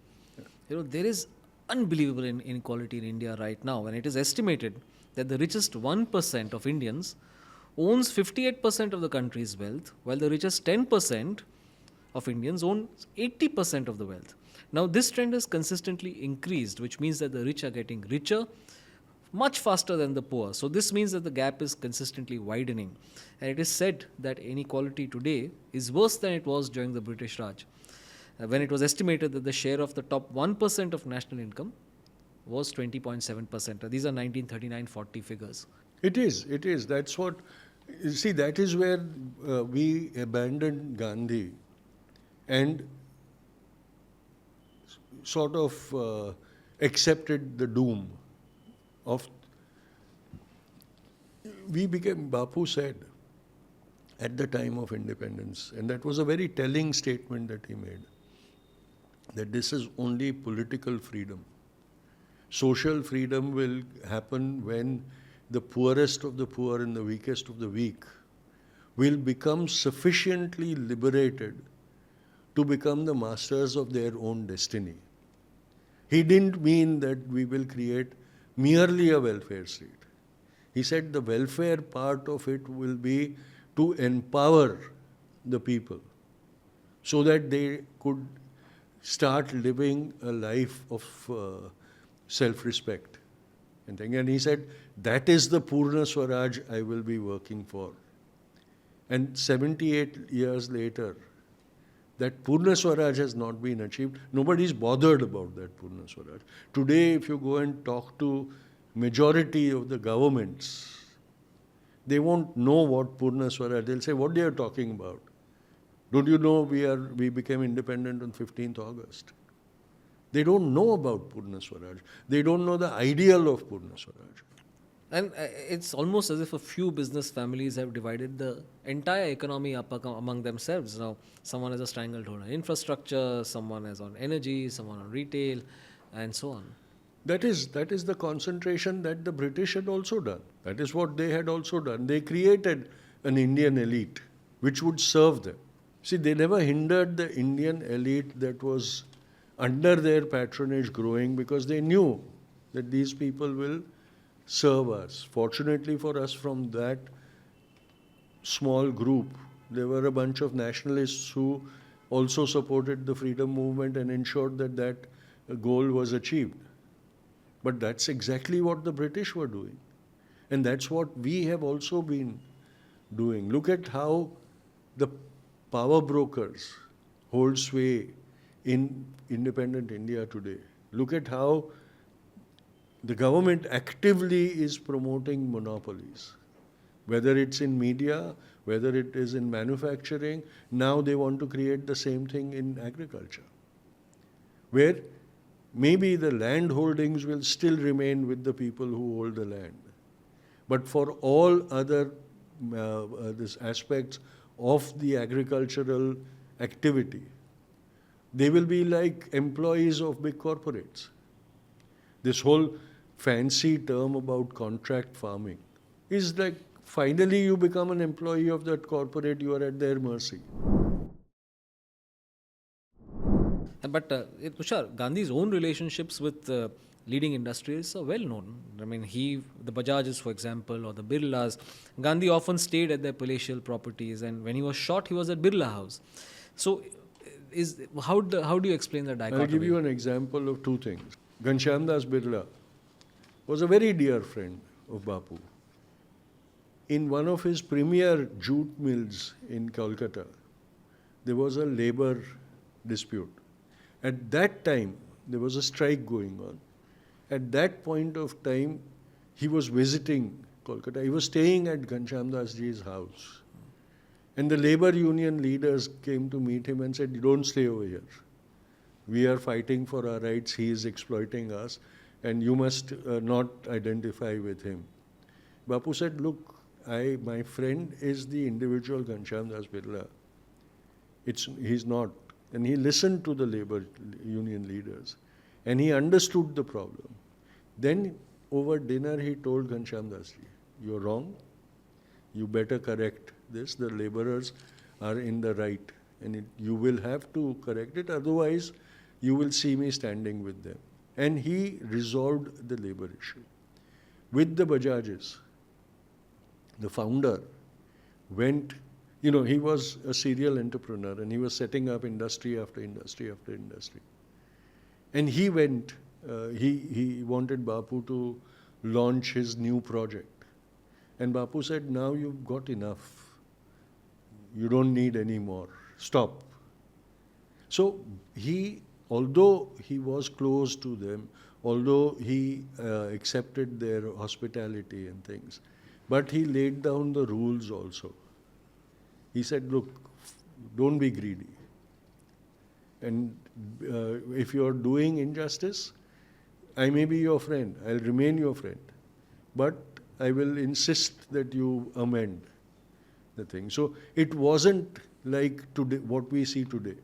There is unbelievable inequality in India right now, and it is estimated that the richest 1% of Indians owns 58% of the country's wealth, while the richest 10% of Indians own 80% of the wealth. Now, this trend has consistently increased, which means that the rich are getting richer much faster than the poor. So this means that the gap is consistently widening. And it is said that inequality today is worse than it was during the British Raj, when it was estimated that the share of the top 1% of national income was 20.7%. These are 1939-40 figures. It is, it is. That's what, you see, that is where we abandoned Gandhi and sort of accepted the doom of. We became, Bapu said at the time of independence, and that was a very telling statement that he made, that this is only political freedom. Social freedom will happen when the poorest of the poor and the weakest of the weak will become sufficiently liberated to become the masters of their own destiny. He didn't mean that we will create merely a welfare state. He said the welfare part of it will be to empower the people so that they could start living a life of self-respect. And he said, that is the Purna Swaraj I will be working for. And 78 years later, that Purna Swaraj has not been achieved. Nobody's bothered about that Purna Swaraj. Today, if you go and talk to majority of the governments, they won't know what Purna Swaraj. They'll say, what they are talking about? Don't you know we became independent on 15th August? They don't know about Purna Swaraj. They don't know the ideal of Purna Swaraj. And it's almost as if a few business families have divided the entire economy up among themselves. Now, someone has a stranglehold on infrastructure, someone has on energy, someone on retail, and so on. That is the concentration that the British had also done. That is what they had also done. They created an Indian elite which would serve them. See, they never hindered the Indian elite that was under their patronage growing, because they knew that these people will serve us. Fortunately for us, from that small group, there were a bunch of nationalists who also supported the freedom movement and ensured that that goal was achieved. But that's exactly what the British were doing. And that's what we have also been doing. Look at how the power brokers hold sway in independent India today. Look at how the government actively is promoting monopolies, whether it's in media, whether it is in manufacturing. Now they want to create the same thing in agriculture, where maybe the land holdings will still remain with the people who hold the land. But for all other this aspects of the agricultural activity, they will be like employees of big corporates. This whole fancy term about contract farming is like, finally you become an employee of that corporate, you are at their mercy. But Tushar, Gandhi's own relationships with leading industrialists are well known. I mean, the Bajajs, for example, or the Birlas, Gandhi often stayed at their palatial properties, and when he was shot, he was at Birla House. So, how do you explain the dichotomy? I'll give you an example of two things. Ghanshyam Das Birla was a very dear friend of Bapu. In one of his premier jute mills in Kolkata, there was a labor dispute. At that time, there was a strike going on. At that point of time, he was visiting Kolkata. He was staying at Ghanshyam Das ji's house. And the labor union leaders came to meet him and said, don't stay over here. We are fighting for our rights. He is exploiting us. And you must not identify with him. Bapu said, look, my friend is the individual Ghanshyam Das Birla. He's not. And he listened to the labor union leaders. And he understood the problem. Then over dinner he told Ghanshyam Das ji, you're wrong. You better correct this. The laborers are in the right. And you will have to correct it. Otherwise, you will see me standing with them. And he resolved the labor issue. With the Bajajs, the founder went, he was a serial entrepreneur and he was setting up industry after industry after industry. And he went, he wanted Bapu to launch his new project. And Bapu said, now you've got enough. You don't need any more. Stop. So he, although he was close to them, although he accepted their hospitality and things, but he laid down the rules also. He said, look, don't be greedy. And if you're doing injustice, I may be your friend, I'll remain your friend, but I will insist that you amend the thing. So it wasn't like today, what we see today,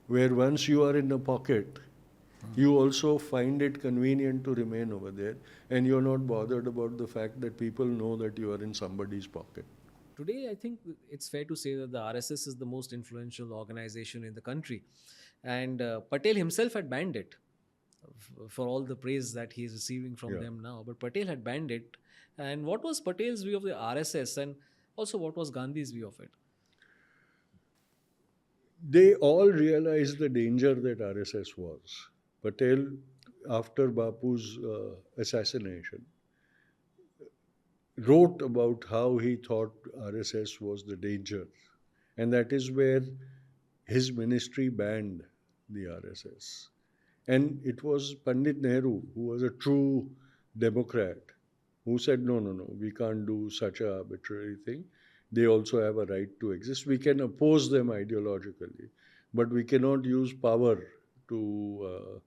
where once you are in a pocket, you also find it convenient to remain over there, and you're not bothered about the fact that people know that you are in somebody's pocket. Today, I think it's fair to say that the RSS is the most influential organization in the country. And Patel himself had banned it for all the praise that he is receiving from Yeah. them now. But Patel had banned it. And what was Patel's view of the RSS? And also, what was Gandhi's view of it? They all realized the danger that RSS was. Patel, after Bapu's assassination, wrote about how he thought RSS was the danger. And that is where his ministry banned the RSS. And it was Pandit Nehru, who was a true Democrat, who said, no, no, no, we can't do such a arbitrary thing. They also have a right to exist. We can oppose them ideologically, but we cannot use power to,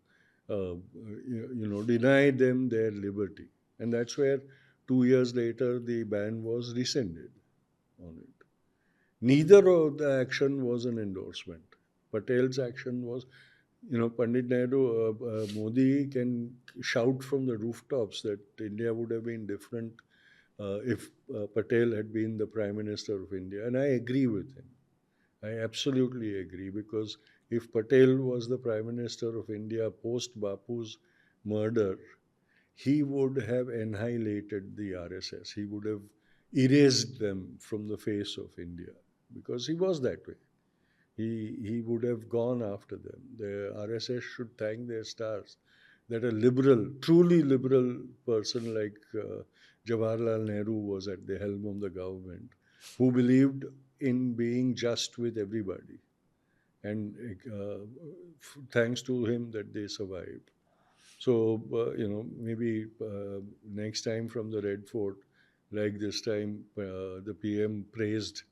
deny them their liberty. And that's where 2 years later the ban was rescinded on it. Neither of the action was an endorsement. Patel's action was, Pandit Nehru, Modi can shout from the rooftops that India would have been different if Patel had been the Prime Minister of India. And I agree with him. I absolutely agree, because if Patel was the Prime Minister of India post Bapu's murder, he would have annihilated the RSS. He would have erased them from the face of India, because he was that way. He would have gone after them. The RSS should thank their stars that a liberal, truly liberal person like Jawaharlal Nehru was at the helm of the government, who believed in being just with everybody. And thanks to him that they survived. So, maybe next time from the Red Fort, like this time, the PM praised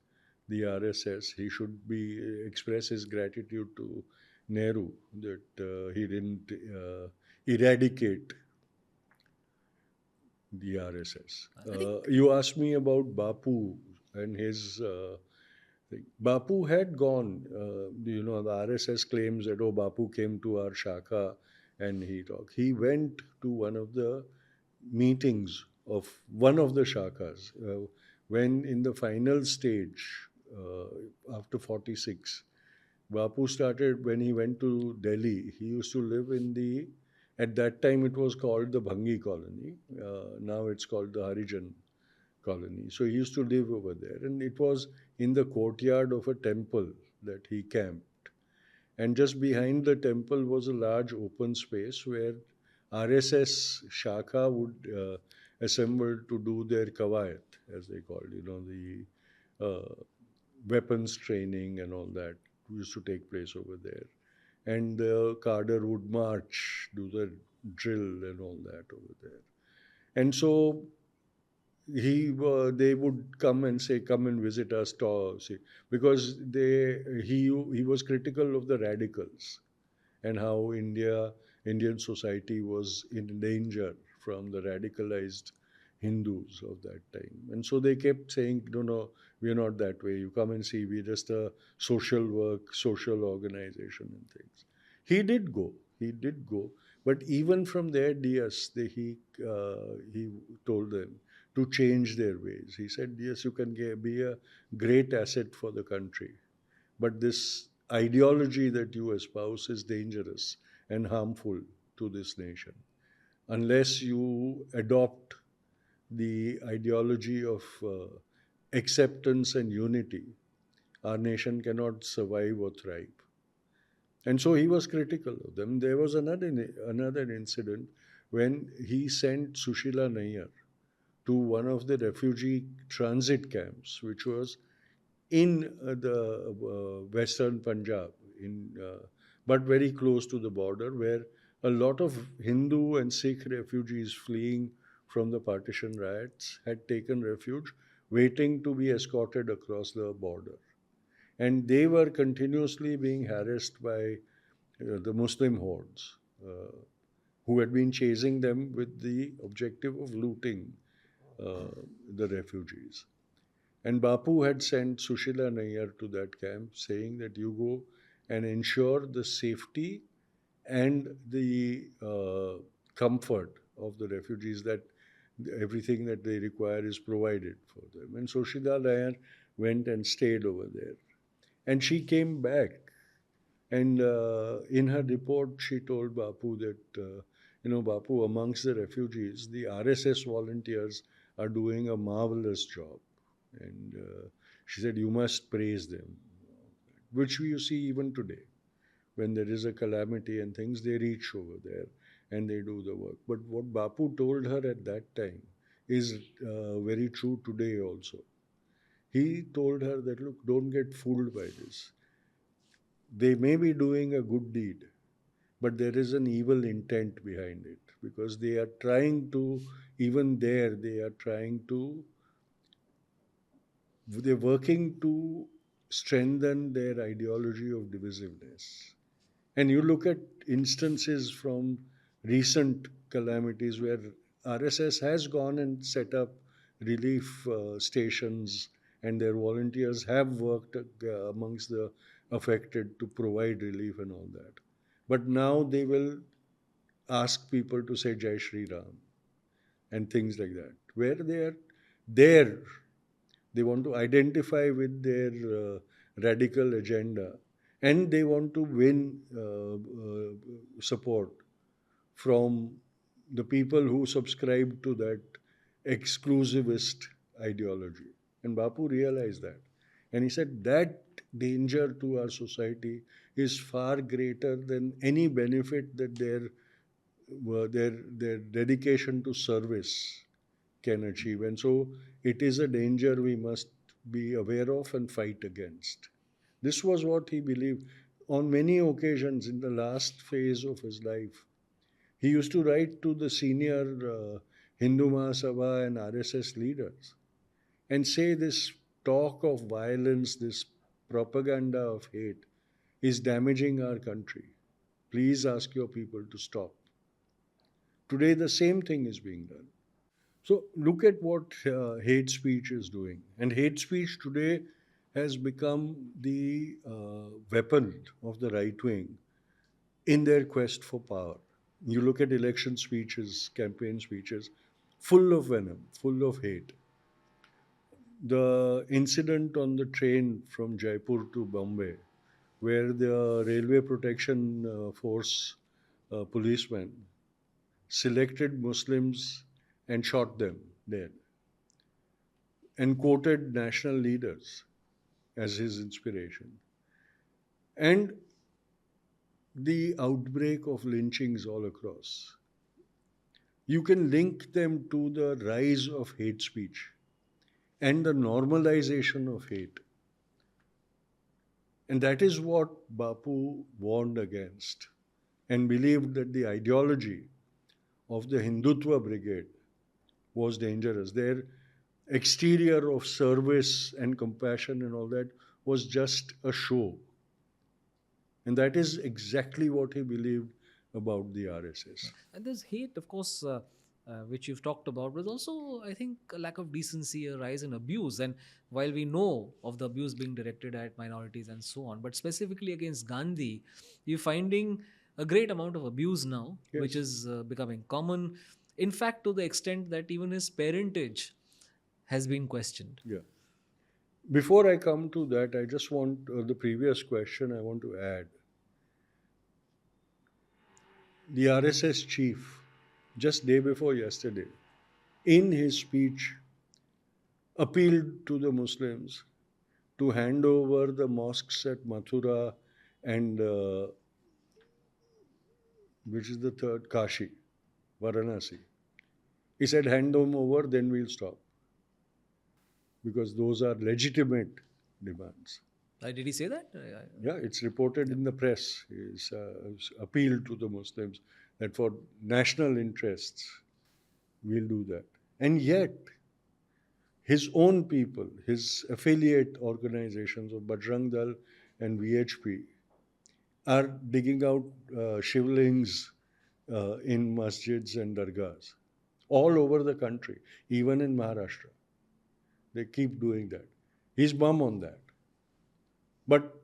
the RSS. He should be express his gratitude to Nehru that he didn't eradicate the RSS. I think You asked me about Bapu and his thing. Bapu had gone. The RSS claims that, oh, Bapu came to our Shaka and he talked. He went to one of the meetings of one of the Shakas when in the final stage, after 46, Bapu started when he went to Delhi. He used to live in at that time it was called the Bhangi colony. Now it's called the Harijan colony. So he used to live over there. And it was in the courtyard of a temple that he camped. And just behind the temple was a large open space where RSS Shaka would assemble to do their kawayat, as they called, the weapons training and all that used to take place over there. And the cadre would march, do the drill and all that over there. And so they would come and say, come and visit us, see, because he was critical of the radicals and how Indian society was in danger from the radicalized Hindus of that time. And so they kept saying, no, no, we're not that way. You come and see, we're just a social work, social organization and things. He did go. He did go. But even from their DS, he told them to change their ways. He said, yes, you can be a great asset for the country, but this ideology that you espouse is dangerous and harmful to this nation. Unless you adopt the ideology of acceptance and unity, our nation cannot survive or thrive. And so he was critical of them. There was another incident when he sent Sushila Nayyar to one of the refugee transit camps, which was in the western Punjab, but very close to the border, where a lot of Hindu and Sikh refugees fleeing from the partition riots had taken refuge, waiting to be escorted across the border. And they were continuously being harassed by the Muslim hordes, who had been chasing them with the objective of looting uh, the refugees. And Bapu had sent Sushila Nayyar to that camp, saying that you go and ensure the safety and the comfort of the refugees, that everything that they require is provided for them. And Sushila Nayyar went and stayed over there. And she came back, and in her report, she told Bapu that, Bapu, amongst the refugees, the RSS volunteers are doing a marvelous job. And she said, you must praise them, which you see even today. When there is a calamity and things, they reach over there and they do the work. But what Bapu told her at that time is very true today also. He told her that, look, don't get fooled by this. They may be doing a good deed, but there is an evil intent behind it, because they are trying to, even there, they are trying to, they're working to strengthen their ideology of divisiveness. And you look at instances from recent calamities where RSS has gone and set up relief stations, and their volunteers have worked amongst the affected to provide relief and all that. But now they will ask people to say Jai Shri Ram and things like that, where they are there. They want to identify with their radical agenda, and they want to win support from the people who subscribe to that exclusivist ideology. And Bapu realized that. And he said that danger to our society is far greater than any benefit that their dedication to service can achieve. And so it is a danger we must be aware of and fight against. This was what he believed. On many occasions in the last phase of his life, he used to write to the senior Hindu Mahasabha and RSS leaders and say this talk of violence, this propaganda of hate is damaging our country. Please ask your people to stop. Today, the same thing is being done. So look at what hate speech is doing. And hate speech today has become the weapon of the right wing in their quest for power. You look at election speeches, campaign speeches, full of venom, full of hate. The incident on the train from Jaipur to Bombay, where the Railway Protection Force policemen selected Muslims and shot them dead, and quoted national leaders as his inspiration. And the outbreak of lynchings all across. You can link them to the rise of hate speech and the normalization of hate. And that is what Bapu warned against, and believed that the ideology of the Hindutva brigade was dangerous. Their exterior of service and compassion and all that was just a show. And that is exactly what he believed about the RSS. And there's hate, of course, which you've talked about, but also, I think, a lack of decency, a rise in abuse. And while we know of the abuse being directed at minorities and so on, but specifically against Gandhi, you're finding a great amount of abuse now, which Yes. is becoming common. In fact, to the extent that even his parentage has been questioned. Yeah. Before I come to that, I just want the previous question I want to add. The RSS chief, just day before yesterday, in his speech, appealed to the Muslims to hand over the mosques at Mathura and which is the third, Kashi. Varanasi. He said, hand them over, then we'll stop, because those are legitimate demands. Did he say that? Yeah, it's reported Yeah. in the press. He's appealed to the Muslims that for national interests, we'll do that. And yet, his own people, his affiliate organizations of Bajrang Dal and VHP, are digging out shivlings in masjids and dargahs all over the country, even in Maharashtra. They keep doing that. He's mum on that. But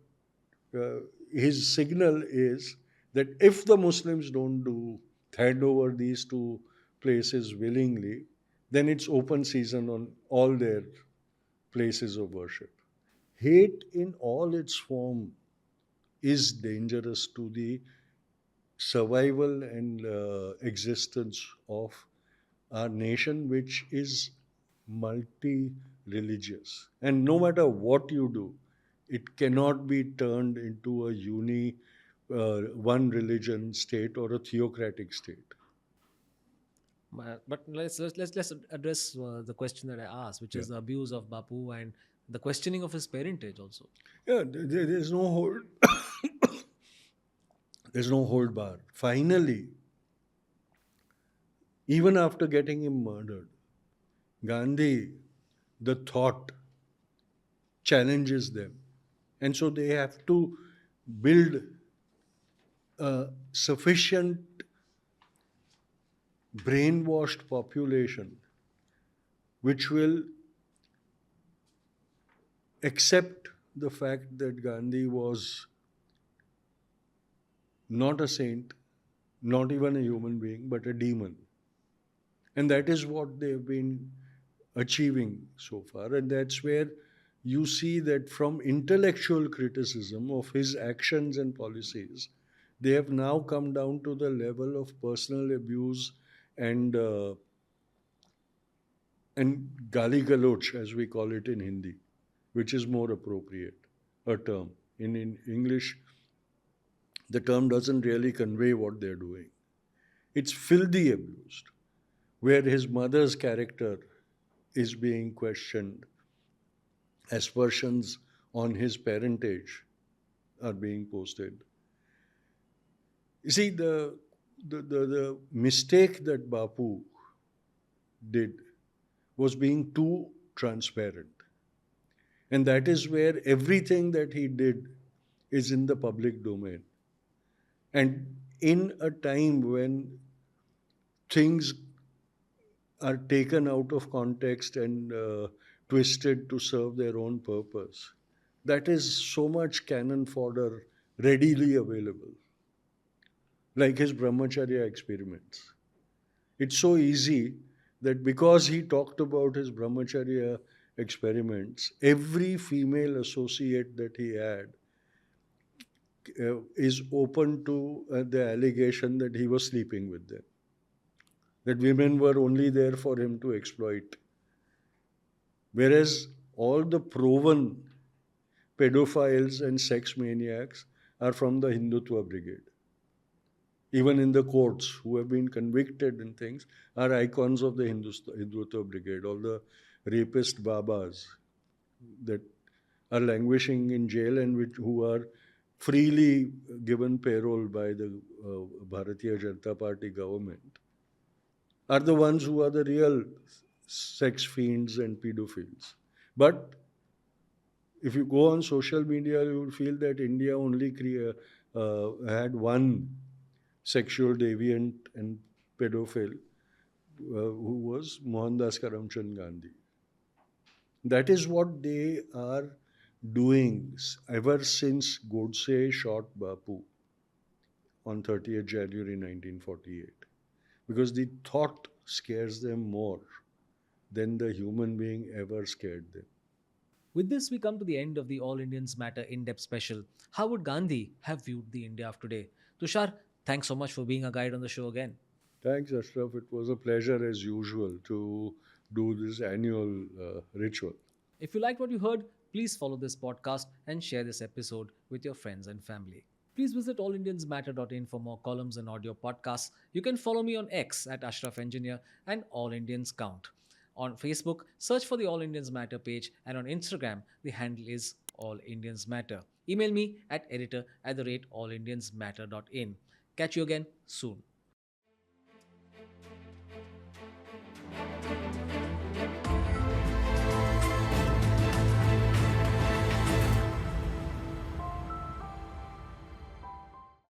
uh, his signal is that if the Muslims don't do hand over these two places willingly, then it's open season on all their places of worship. Hate in all its form is dangerous to the survival and existence of our nation, which is multi religious. And no matter what you do, it cannot be turned into a one religion state or a theocratic state. But let's address the question that I asked, which Yeah. is the abuse of Bapu and the questioning of his parentage also. Yeah, there's no hold, there's no hold bar. Finally, even after getting him murdered, Gandhi, the thought challenges them. And so they have to build a sufficient brainwashed population which will accept the fact that Gandhi was not a saint, not even a human being, but a demon. And that is what they've been achieving so far. And that's where you see that from intellectual criticism of his actions and policies, they have now come down to the level of personal abuse and and gali galoch, as we call it in Hindi, which is more appropriate, a term. In English, the term doesn't really convey what they're doing. It's filthy abused, where his mother's character is being questioned, aspersions on his parentage are being posted. You see, the mistake that Bapu did was being too transparent. And that is where everything that he did is in the public domain. And in a time when things are taken out of context and twisted to serve their own purpose, that is so much cannon fodder readily available, like his brahmacharya experiments. It's so easy that because he talked about his brahmacharya experiments, every female associate that he had is open to the allegation that he was sleeping with them, that women were only there for him to exploit. Whereas all the proven pedophiles and sex maniacs are from the Hindutva brigade. Even in the courts, who have been convicted and things, are icons of the Hindutva brigade. All the rapist babas that are languishing in jail and who are freely given parole by the Bharatiya Janata Party government are the ones who are the real sex fiends and pedophiles. But if you go on social media, you will feel that India only had one sexual deviant and pedophile who was Mohandas Karamchand Gandhi. That is what they are doing ever since Godse shot Bapu on 30th January 1948. Because the thought scares them more than the human being ever scared them. With this, we come to the end of the All Indians Matter in depth special. How would Gandhi have viewed the India of today? Tushar, thanks so much for being a guide on the show again. Thanks, Ashraf. It was a pleasure as usual to do this annual ritual. If you liked what you heard, please follow this podcast and share this episode with your friends and family. Please visit allindiansmatter.in for more columns and audio podcasts. You can follow me on X at Ashraf Engineer and All Indians Count. On Facebook, search for the All Indians Matter page, and on Instagram, the handle is All Indians Matter. Email me at editor@allindiansmatter.in. Catch you again soon.